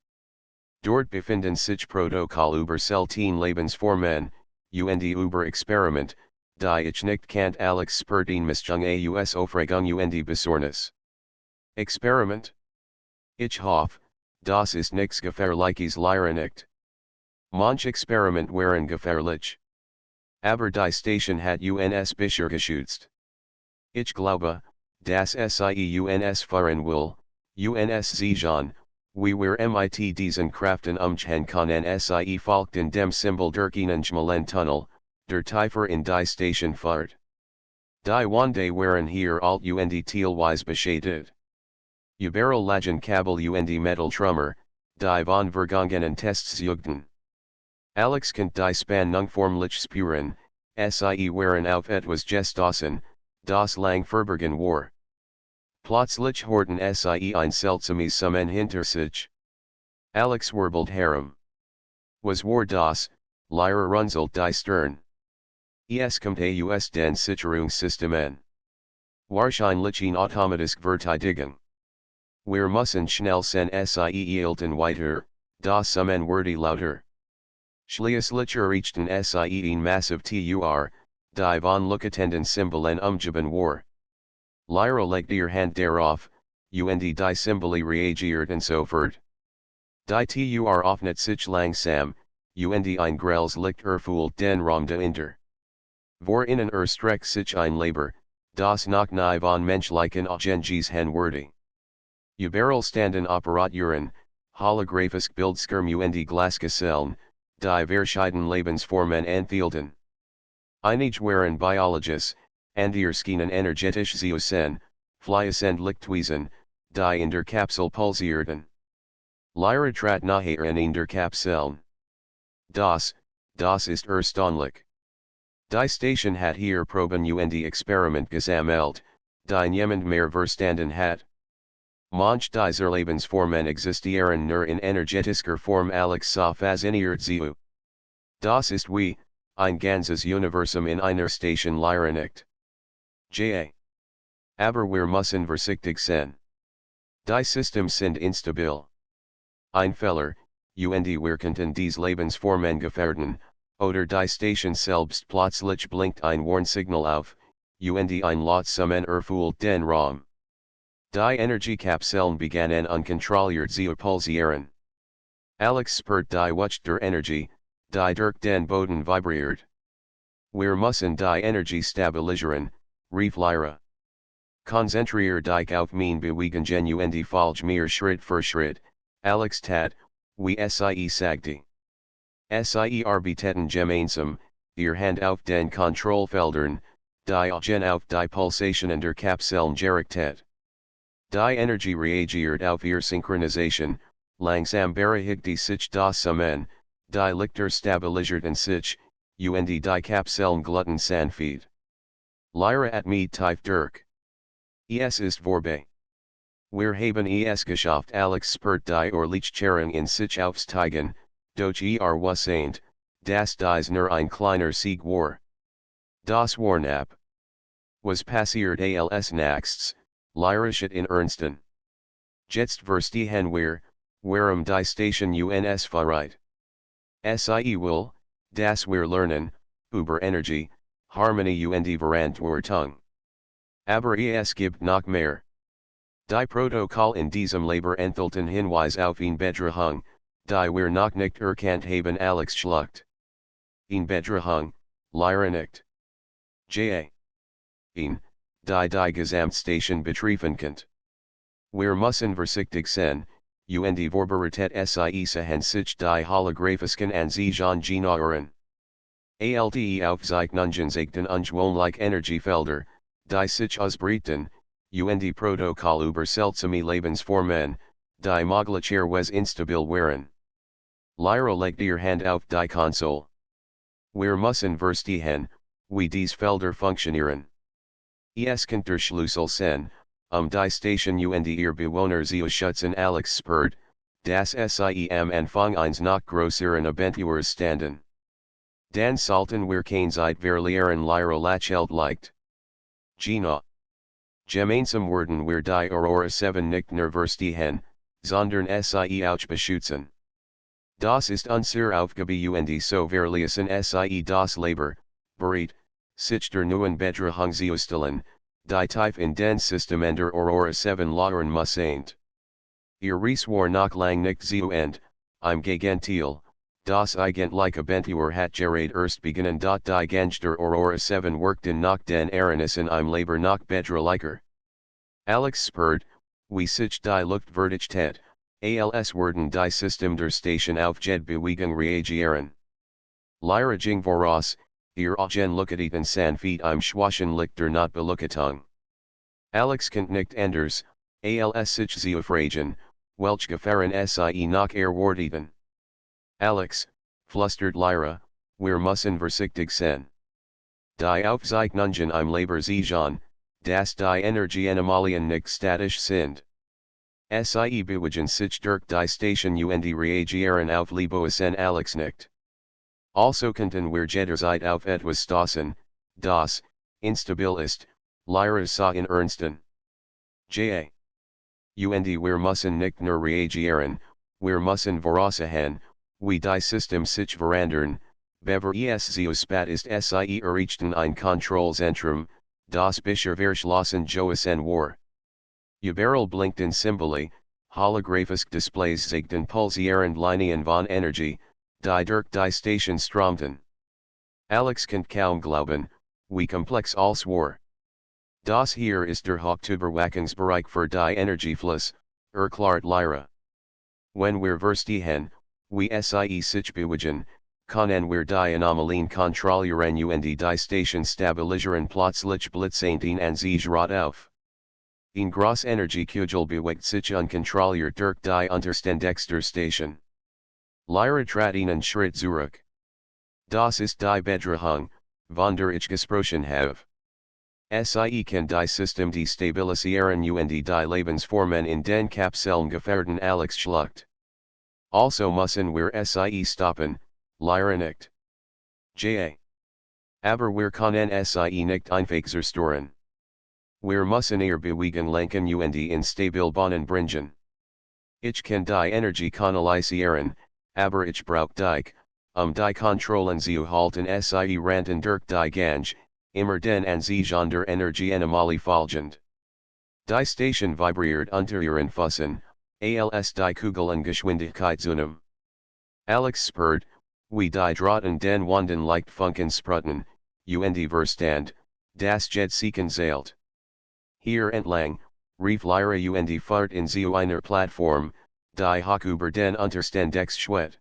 Dort befinden sich Protokoll über selten Lebensformen, und über Experiment, die ich nicht kannt Alex spurt ihn Mischung aus Aufregung und Besorgnis. Experiment? Ich hoffe, das ist nichts Gefährliches Lyra nicht. Manch Experiment waren gefährlich. Aber die Station hat uns bisher geschützt. Ich glaube, das sie uns fahren will, uns sichern, wie wir mit diesen Kraften umgehen können sie folgt in dem Symbol der Schmalen Tunnel, der tiefer in die Station fährt. Die Wande waren hier alt und teilweise beschädigt. Überall lagen Kabel und Metalltrümmer, die von vergangenen Tests zeugten. Alex kennt die Spannung formlich spüren, sie waren auf etwas gestoßen, das lang verbergen war. Plötzlich horten sie ein seltsames Summen hinter sich. Alex wirbelt herum. Was war das? Lyra runzelt die Stirn. Es kommt aus den Sicherungssystemen. Wahrscheinlich ein automatische Verteidigung. Wir müssen schnell sen sie elten weiter, das Summen wurde lauter. Schließlich erreichten sie ein massiv Tur, die von looketenden Symbolen umgeben war. Lyra legt ihr Hand darauf, und die Symbole reagierten sofort. Die Tur öffnet sich langsam, und ein grelles Licht erfüllt den Raum dahinter. Vor innen streckt sich ein Leber, das noch nie von menschlichen Augen gesehen wurde. Überall standen Apparaturen, holographisch Bildschirm und Glasgestellen, die verschiedene Lebensformen enthielten. Einige waren biologisch, andere schienen energetisch zu sein, fließend Lichtweisen, die in der Kapsel pulsierten. Lyra trat nachher in der Kapseln. Das ist erstaunlich. Die Station hat hier Proben und Experiment gesammelt, die niemand mehr verstanden hat. Manch dieser Lebensformen existieren nur in energetischer Form Alex sah fasziniert zu. Das ist wie, ein ganzes Universum in einer Station Lyra nicht. Aber wir müssen vorsichtig sein. Die Systems sind instabil. Ein Fehler, und wir könnten dies Lebensformen gefährden, oder die Station selbst plötzlich blinkt ein Warnsignal auf, und ein Lot Summen erfüllt den Raum. Die Energiekapseln begannen unkontrolliert zu pulsieren. Alex spürt die Wucht der Energie, die durch den Boden vibriert. Wir müssen die Energie stabilisieren, rief Lyra. Konzentrier dich auf mein Bewegen und folge mir Schritt für Schritt, Alex tat, wie sie sagte. Sie arbeiteten gemeinsam, ihr Hand auf den Kontrollfeldern, die Augen auf die Pulsationen der Kapseln gerichtet. Die Energie reagiert auf ihr Synchronisation, langsam bereinigte sich das Summen, die Lichter stabilisierten sich, und die Kapseln glitten sanft. Lyra atmet tief durch. Es ist vorbei. Wir haben es geschafft Alex spürt die Erleichterung in sich aufsteigen, doch wusseint, dass dies nur ein kleiner Sieg war. Das war knapp. Was passiert als nächstes? Lyra schaut in Ernsten. Jetzt verstehen wir, warum die Station uns verrät. Sie will, dass wir lernen, über Energie, Harmonie und Verantwortung. Aber es gibt noch mehr. Die Protokoll in diesem Labor enthalten Hinweis auf ein Bedrohung, die wir noch nicht erkannt haben Alex schluckt. Ein Bedrohung, Lyra nicht. Ein, die Gesamtstation betreffen könnt. Wir müssen vorsichtig sein, und Vorbereitet sie sehen sich die holographischen Ansichten genaueren. Alte Aufzeichnungen zeigten ungewöhnliche Energiefelder, die sich ausbreiten, und Protokoll über seltsame Lebensformen, die möglicherweise instabil waren. Lyra legt ihr Hand auf die Konsole. Wir müssen verstehen, wie diese Felder funktionieren. Es könnte der Schlüssel sein, Die Station und ihr Bewohner zu schützen Alex spurt, das Siem Anfang eins nach größeren Abenteuers standen. Dan sollten wir keine Zeit verlieren Lyra Lachelt leicht. Gina. Gemeinsam werden wir die Aurora 7 nicht nur verstehen, sondern sie auch beschützen. Das ist unsere Aufgabe und so verließen sie das Labor, bereit, sich der neuen Bedrohung zu stellen, die tief in den Systemen der Aurora 7 lauern müssen. Ihr Reis war noch lang nicht zu Ende, im Gegenteil, das eigentliche Abenteuer hat gerade erst beginnen. Die Gange der Aurora 7 workten nach den Erlebnissen im Labor noch bedrohlicher. Alex spurt, wie sich die Luftverdichtheit, als werden die System der Station auf jede Bewegung reagieren. Lyra ging voraus, ihr Augen leuchteten sanft im schwachen Licht der Notbeleuchtung. Alex kennt nicht anders, als sich zu fragen, welche Gefahren sie noch erwarteten. Alex, flüstert Lyra, wir müssen vorsichtig sein. Die Aufzeichnungen im Labor zeigen, dass die Energieanomalien nicht statisch sind. Sie bewegen sich durch die Station und reagieren auf Liebesen Alex nicht. Also könnten wir jederzeit auf etwas stoßen, das instabil ist, Lyra sah in Ernsten. Ja. Und wir müssen nicht nur reagieren, wir müssen voraussagen, wie die System sich verandern, bevor es zu spät ist. Sie erreichten ein Kontrollzentrum, das bisher verschlossen gewesen war. Überall blinkten Symbole, holographisch Displays zeigten pulsierend Linien von Energie, die durch die Station strömten. Alex konnte kaum glauben, wie komplex alles war. Das hier ist der Hauptüberwachungsbereich für die Energiefluss, erklärt Lyra. Wenn wir verstehen, wie sie sich bewegen, können wir die Anomalien kontrollieren und die Station stabilisieren. Plötzlich blitzten an sich rot auf. Ein groß Energiekugel bewegt sich unkontrolliert durch die Unterständigste Station. Lyra trat einen Schritt zurück. Das ist die Bedrohung, von der ich gesprochen habe. Sie kann die System destabilisieren und die Lebensformen in den Kapseln gefährden. Alex schluckt. Also müssen wir sie stoppen, Lyra nicht. Ja. Aber wir können sie nicht einfach zerstören. Wir müssen ihr Bewegung lenken und instabil Bahnen bringen. Ich kann die Energie kanalisieren, aber ich brauche dich, die Kontrollen zu halten. Sie rannten durch die Gange, immer den an sich der Energieanomalie folgend. Die Station vibriert unter ihren Füßen, als die Kugeln Geschwindigkeit zunahm. Alex spurt, wie die Drahten den Wanden leicht funken sprühten, und verstand, das Jet seeken zählt. Hier entlang, rief Lyra und fahrt in zu einer Plattform, die hoch über den Unterständigst schwebt.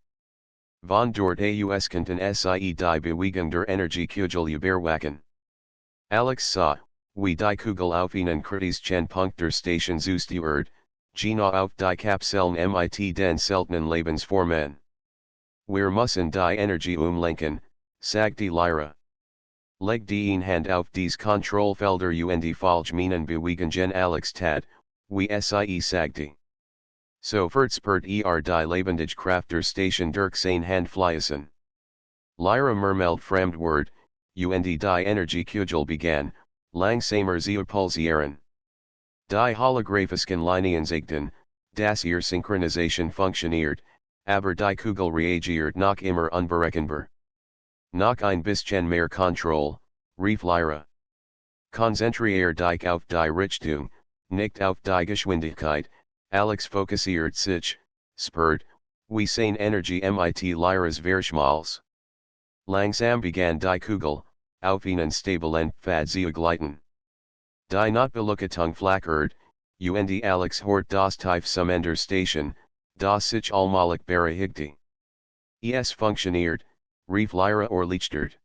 Von dort aus könnten sie die Bewegung der Energiekugel überwachen. Alex sah, wie die Kugel auf einen kritischen Punkt der Station zusteuert, Gina auf die Kapseln mit den seltenen Lebensformen. Wir müssen die Energie umlenken, sagte Lyra. Leg die Hand auf dies Kontrollfelder und falsch meinen Bewegungen. Alex tat, wie sie sagte. Sofort spurt die lebendige Kraft der Station durch seine Hand fließen. Lyra murmelt Fremdwort, und die Energiekugel begann, langsamer zu pulsieren. Die holographischen Linien zeigten, dass ihr Synchronisation funktioniert, aber die Kugel reagiert noch immer unberechenbar. Noch ein bisschen mehr Kontrolle, rief Lyra. Konzentriere dich auf die Richtung, nicht auf die Geschwindigkeit. Alex fokussiert sich, spurt, wie seine Energie mit Lyras Verschmalz. Langsam begann die Kugel, auf einen stabilen Pfad zu gleiten. Die Notbeleuchtung flackert, und Alex hort das tief der Station, das sich allmählich bereinigte. Es funktioniert, rief Lyra erleichtert.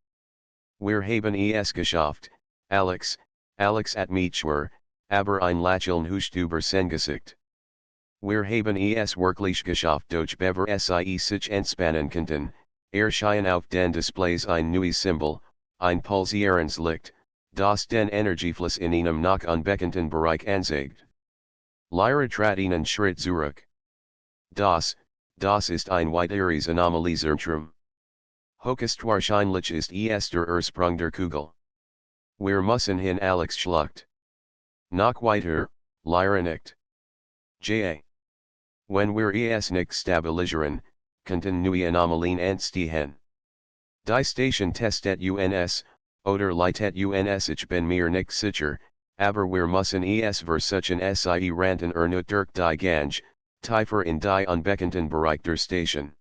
Wir haben es geschafft, Alex at mich schwer, aber ein Lächeln huscht über sein Gesicht. Wir haben es wirklich geschafft. Durch bevor sie sich entspannen konnten, erschien auf den Displays ein neues Symbol, ein pulsierendes Licht, Das den Energiefluss in einem noch unbekannten Bereich anzeigt. Lyra trat einen Schritt zurück. Das ist ein weiteres Anomaliezentrum. Höchstwahrscheinlich ist es der Ursprung der Kugel. Wir müssen hin Alex schluckt. Noch weiter, Lyra nickt. Ja. Wenn wir es nicht stabilisieren, könnten neue Anomalien entstehen. Die Station testet uns, oder leitet uns ich bin mir nicht sicher, aber wir müssen es versuchen sie ranten durch die Gange, tiefer in die unbekannten Bereich der Station.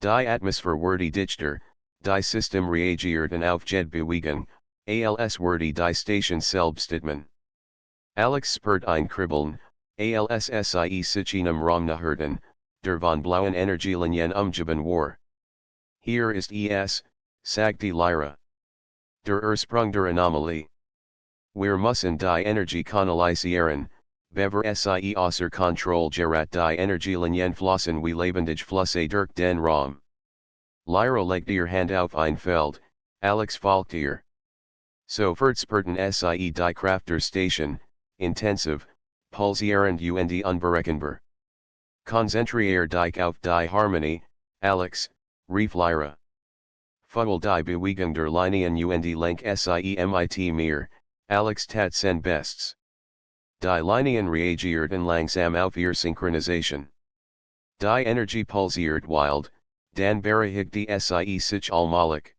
Die Atmosphäre wurde dichter, die System reagierten auf Bewegung, als wurde die Station selbst atmen. Alex spürt ein Kribbeln, als sich in Raum nachherten, der von blauen Energielinien umgeben war. Hier ist es, sagt die Lyra. Der Ursprung der Anomalie. Wir müssen die Energie kanalisieren, bever sie außer Kontrolle gerät die Energielinien flossen wie lebendige Flüsse durch den Raum. Lyra legt ihr Hand auf ein Feld, Alex folgt ihr. Sofort spurten sie die Kraft der Station, intensiv, pulsierend und unberechenbar. Konzentrier dich auf die Harmonie, Alex, rief Lyra. Fugel die Bewegung der Linien und lenk mit mir, Alex tat sen bests. Die Linien reagierten langsam auf ihr Synchronisation. Die Energie pulsiert wild, dann berechtigte sich allmählich.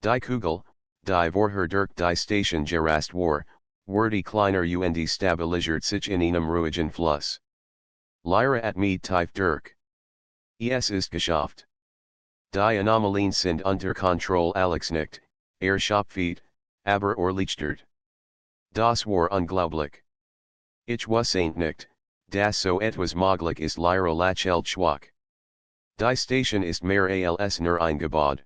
Die Kugel, die vorher durch die Station gerast war, wurde kleiner und stabilisiert sich in einem ruhigen Fluss. Lyra atmet tief durch. Es ist geschafft. Die Anomalien sind unter Kontrolle Alex nickt, schopft, aber erleichtert. Das war unglaublich. Ich wusste nicht, dass so etwas möglich ist Lyra lächelt schwach. Die Station ist mehr als nur ein Gebäude.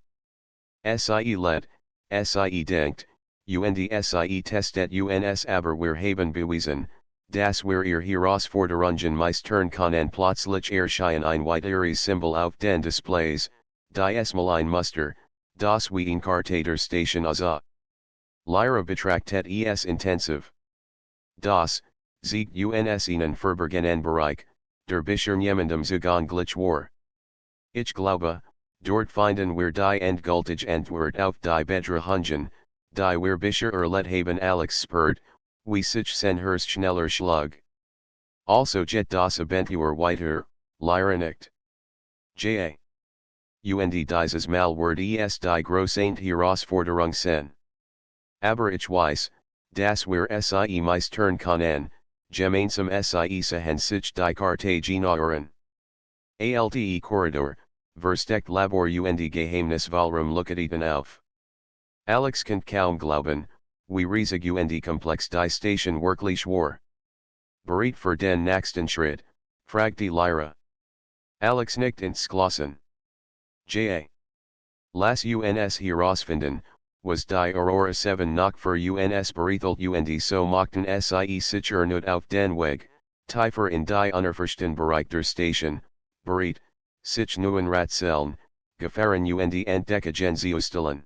Sie lebt, sie denkt, und sie testet uns aber wir haben bewiesen, dass wir ihr Herausforderungen meistern können plötzlich erscheinen ein weiteres Symbol auf den Displays, die mal ein Muster, das wie in Karte der Station aussah. Lyra betrachtet es intensiv. Das, sieht uns einen verborgenen Bereich, der bisher niemandem zugänglich war. Ich glaube, dort finden wir die endgültige Antwort auf die Betrachtung, die wir bisher erlebt haben Alex spürt, wie sich sein Herz schneller schlug. Also geht das Abenteuer weiter, Lyra nickt. Ja. Und dieses Mal wird es die große Herausforderung sein. Aber ich weiß, dass wir sie meistern können, gemeinsam sie sehen sich die Karte generieren. Alte Korridor, versteckt Labor und Geheimnis Wahlraum leuchteten auf. Alex kann kaum glauben, wie riesig und komplex die Station wirklich war. Bereit für den nächsten Schritt, fragte Lyra. Alex nickt entschlossen. Ja. Lass uns herausfinden, was die Aurora 7 noch für uns bereithält und so machten sie sich erneut auf den Weg, tiefer in die unerforschten Bereich der Station, bereit, sich neuen Rätseln, Gefahren und Entdeckungen zu stellen.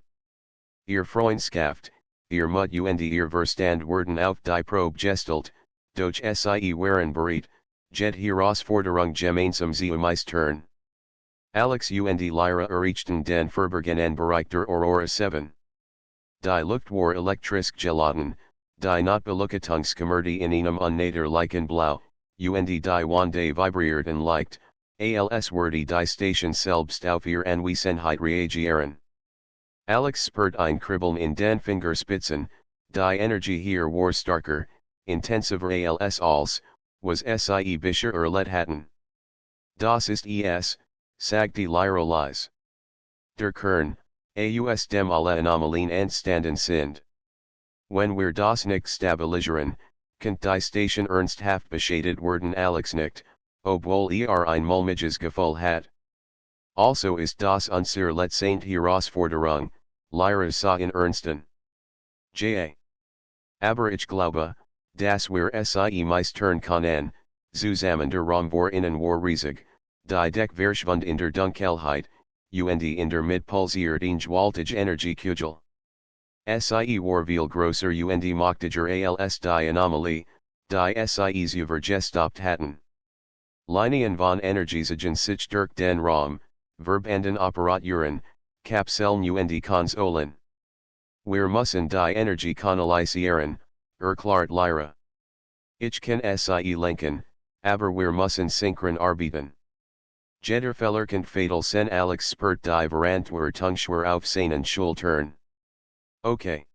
Ihr Freundschaft, ihr Mut und ihr Verstand wurden auf die Probe gestellt, doch sie waren bereit, jet Herausforderung gemeinsam zu meistern. Alex und Lyra erreichten den verborgenen Bereich der Aurora 7. Die Luft war elektrisch geladen, die Notbeleuchtungskamera in einem unnatürlichen Blau, und die Wände vibrierten leicht, als wurde die Station selbst auf ihr Anwesenheit reagieren. Alex spürt ein Kribbeln in den Fingerspitzen, die Energie hier war starker, intensiver als, was sie bisher erlebt hatten. Das ist es, sagte Lyra leise. Der Kern, aus dem alle Anomalien entstanden sind. Wenn wir das nicht stabilisieren, kann die Station ernsthaft beschädigt werden Alex nickt, obwohl ein mulmiges Gefühl hat. Also ist das unsere letzte Herausforderung, Lyra sah in Ernsten. Ja. Aber ich glaube, dass wir sie meistern können, zusammen der Raum war innen war riesig, die Deck verschwand in der Dunkelheit, und in der Mitte pulsiert eine gewaltige Energiekugel. Sie war viel grosser und machtiger als die Anomalie, die Sie zu vergestoppt hatten. Linien von Energiesagen sich durch den Raum, Verbanden operaturen, Kapseln und Konsolen. Wir müssen die Energie kanalisieren, erklärt Lyra. Ich kann Sie lenken, aber wir müssen synchron arbeiten. Jeder Fehler kann fatal sein Alex spurt die Verantwortung schwer auf seinen Schultern. Okay.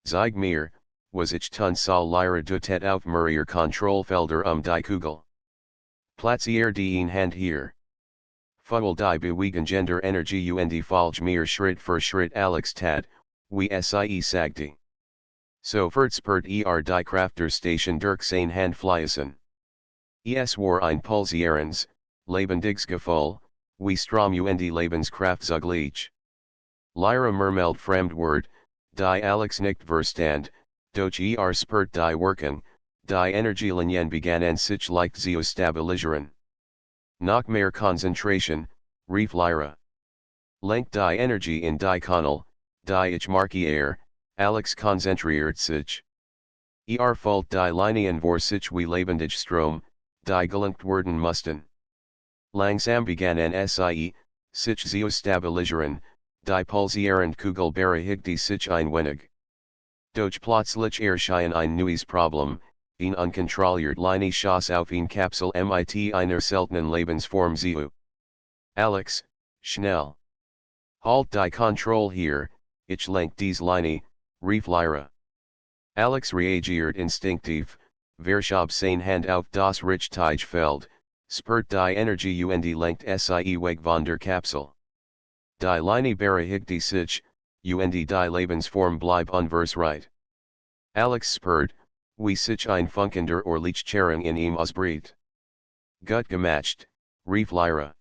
Zeig mir, was ich tun soll Lyra dutet auf mehrere Kontrollfelder die Kugel. Platzier die Hand hier. Fuel die bewegen gender Energie und folge mir Schritt für Schritt Alex tat, wie Sie sagte. Sofort spurt die Krafterstation durch sein Hand fließen. Es war ein pulsierens, lebendiges Gefühl, wie Strom und Lebenskraft zugleich. Lyra murmelt Fremdwort, die Alex nicht verstand, doch spurt die Wirkung, die Energielinien begannen sich leicht zu stabilisieren. Noch mehr Konzentration, rief Lyra. Lenkt die Energie in die Kanal, die ich markiere, Alex konzentriert sich. Folgt die Linien vor sich wie lebendig Strom, die gelenkt werden mussten. Langsam begannen Sie, sich zu stabilisieren, die pulsierend Kugel berechtigte sich ein wenig. Doch plötzlich erschien ein neues Problem, unkontrolliert Linie Schoss auf Kapsel mit einer seltenen Lebensform zu. Alex, schnell. Halt die Kontrolle hier, ich lenk diese Linie, rief Lyra. Alex reagiert instinktiv, verschob sein Hand auf das Richteichfeld, spurt die Energie und lenkt Sie weg von der Kapsel. Die Linie berechtigte sich, und die Lebensform blieb unversreit. Alex spurt, wie sich ein funkender Lichtcherung in ihm ausbricht. Gut gemacht, rief Lyra.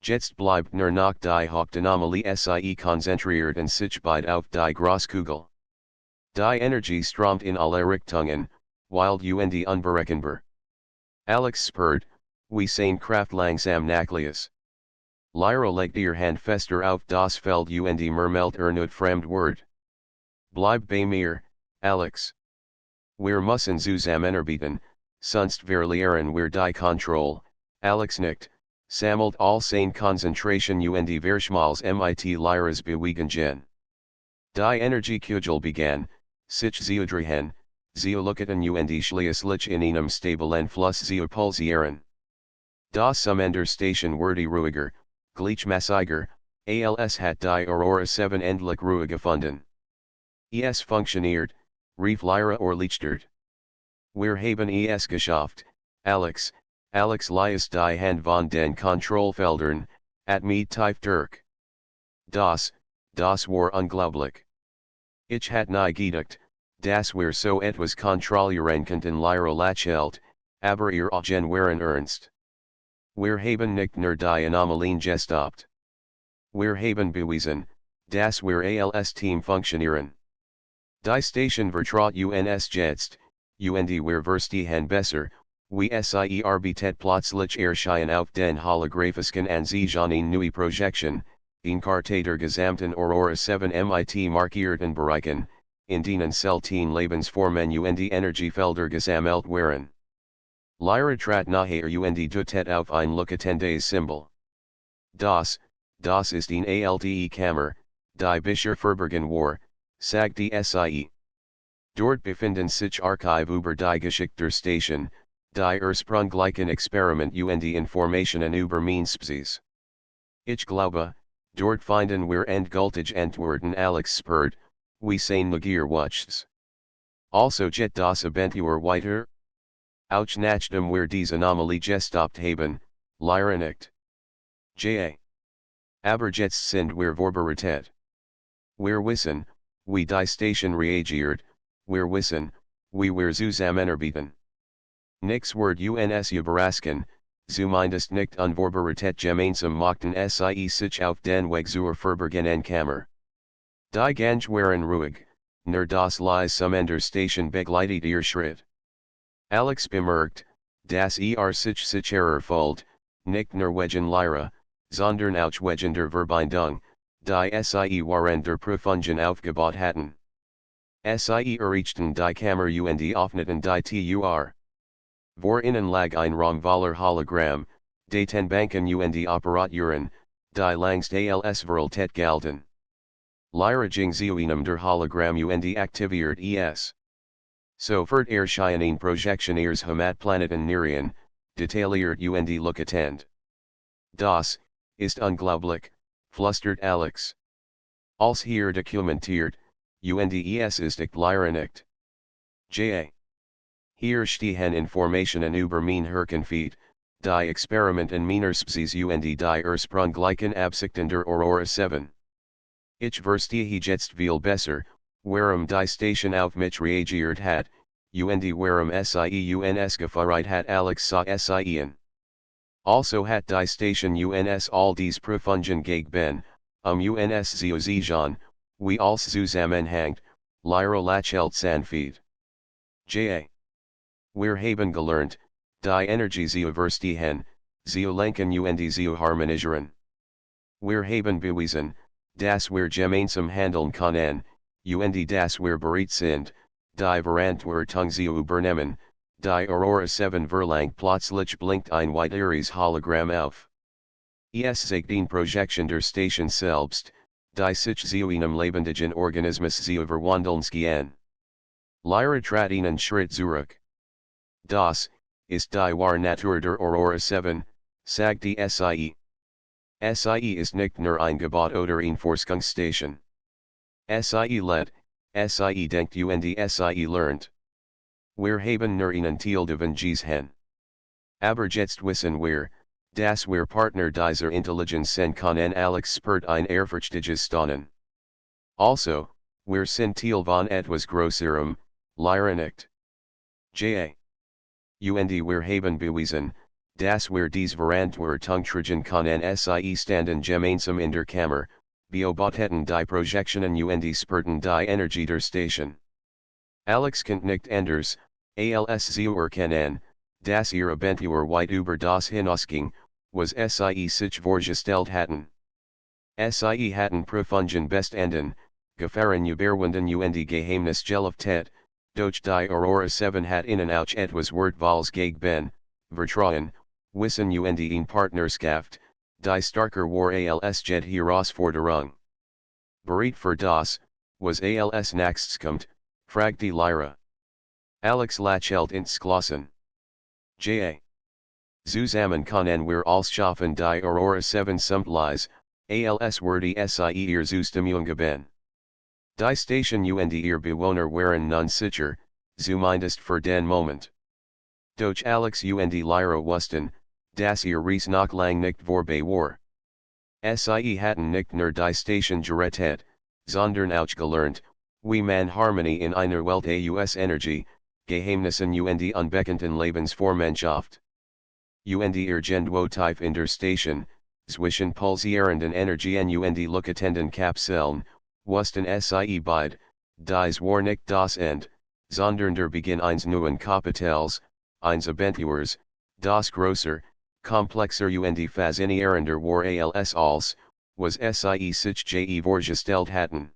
Jetzt bleibt nur noch die Hauptanomalie Sie konzentriert und sich beid auf die Großkugel. Die Energie strömt in alle Richtungen, wild und unberechenbar. Alex spurt, wie seine Kraft langsam nachlässt. Lyra legt ihr Hand fester auf das Feld und murmelt Fremdwort. Bleib bei mir, Alex. Wir müssen zusammenarbeiten, sonst verlieren wir die Kontrolle, Alex nickt, sammelt all seine Konzentration und verschmals mit Lyras Bewegungen. Die Energiekugel begann, sich zu drehen, zu lucketen und schließlich in einem stabilen Fluss zu pulsieren. Das Summender Station wurde ruhiger, gleichmäßiger, als hat die Aurora 7 endlich Ruhe gefunden. Es funktioniert, rief Lyra erleichtert. Wir haben es geschafft, Alex, liest die Hand von den Kontrollfeldern, mit tief durch. Das war unglaublich. Ich hat nie gedacht, dass wir so etwas kontrollieren konnten Lyra lächelt, aber ihr Augen waren ernst. Wir haben nicht nur die Anomalien gestoppt. Wir haben bewiesen, dass wir als Team funktionieren. Die Station vertraut uns jetzt, und wir verstehen besser, wie Sie arbeitet plötzlich erschien auf den holographischen Ansichten neue Projektion, Karte der gesamten Aurora 7 mit markierten Bereichen, in denen selten Lebensformen und Energiefelder gesammelt waren. Lyra trat nachher und dutet auf ein leuchtendes Symbol. Das ist eine alte Kammer, die bisher verborgen war, sagte Sie. Dort befinden sich Archive über die Geschichte Station, die ursprünglichen Experiment und Informationen über meine Spezies. Ich glaube, dort finden wir endgültig Antworten Alex spurt, wie sein Neugier wuchs. Also geht das Abenteuer weiter? Auch nachdem wir diese Anomalie gestoppt haben, Lyra nickt. Aber jetzt sind wir vorbereitet. Wir wissen, wie die Station reagiert, wir wissen, wie wir zusammenarbeiten. Nix wird uns überraschen, zumindest nicht unvorbereitet gemeinsam machten Sie sich auf den Weg zur verborgenen Kammer. Die Gange waren ruhig, nur das leise Summender Station begleitet ihr Schritt. Alex bemerkt, dass sich sicherer fühlt, nicht nur wegen Lyra, sondern auch wegen der Verbindung, die Sie waren der Prüfungen aufgebaut hatten. Sie errichten die Kammer und offneten die Tur. Vor innen lag ein Raumwaller Hologramm, den Banken und Operaturen, die langst als Veraltet galten. Lyra zu einem der Hologramm und aktiviert es. Sofort erscheinen Projektionärs Hamat Planeten Nerien, detailliert und lookatend. Das ist unglaublich, flüstert Alex. Als hier dokumentiert, und es ist echt Lyra nicht. Ja. Hier stehen Informationen über mein Herkunft, die Experimenten meiner Spezies und die ursprünglichen Absichten der Aurora 7. Ich verstehe jetzt viel besser, warum die Station auf mich reagiert hat, und warum sie uns gefeiert hat Alex sah sien. Also hat die Station uns all dies Prüfungen gegeben, uns zu sichern, wie als Zusammenhang, Lyra Lachelt Sanfeed. Ja. Wir haben gelernt, die Energie zu verstehen, zu lenken und zu harmonisieren. Wir haben bewiesen, dass wir gemeinsam handeln können, und dass wir bereit sind, die Verantwortung zu übernehmen, die Aurora 7 verlangt plötzlich blinkt ein weiteres Hologramm auf. Es sagt den Projection der Station selbst, die sich zu einem lebendigen Organismus zu verwandeln gehen. Lyra trat einen Schritt zurück. Das ist die wahre Natur der Aurora 7, sagt die SIE. SIE ist nicht nur ein Gebot oder eine Forschungsstation. SIE lehrt, SIE denkt und SIE lernt. Wir haben nur einen Teil davon gesehen. Aber jetzt wissen wir, dass wir Partner dieser Intelligenz sein können. Alex spürt ein ehrfurchtiges Staunen. Also, wir sind Teil von etwas Größerem, Lyra nicht. Ja. Und wir haben bewiesen, dass wir dies Verantwortung tragen können. Sie standen gemeinsam in der Kammer, beobachteten die Projektionen und spürten die Energie der Station. Alex kennt nicht anders, als zu erkennen, dass ihre Abentur weit über das hinausging, was sie sich vorgestellt hatten. Sie hatten Prüfungen bestanden, Gefahren überwunden und Geheimnis gelüftet, doch die Aurora 7 hat ihnen auch etwas Wertvolles gegeben, Vertrauen, Wissen und eine Partnerschaft, die starker war als jede Herausforderung. Bereit für das, was als nächstes kommt, fragte Lyra. Alex Lachelt ins Glossen. Ja. Zusammen können wir als schaffen die Aurora 7 Sumptlies, als wordy sie ihr Zustimmung geben. Die Station und ihr Bewohner waren nun sicher, zumindest für den Moment. Doch Alex und Lyra wussten, dass ihr Reis noch lang nicht vorbei war. Sie hatten nicht nur die Station gerettet, sondern auch gelernt, wie man Harmonie in einer Welt aus Energie, Geheimnissen und unbekannten Lebensformen schafft. Und irgendwo tief in der Station, zwischen pulsierenden Energien und lookatenden Kapseln, wussten sie beide, dies war nicht das Ende, sondern der Beginn eines neuen Kapitals, eines Abenteuers, das größer, komplexer und faszinierender war als, was sie sich vorgestellt hatten.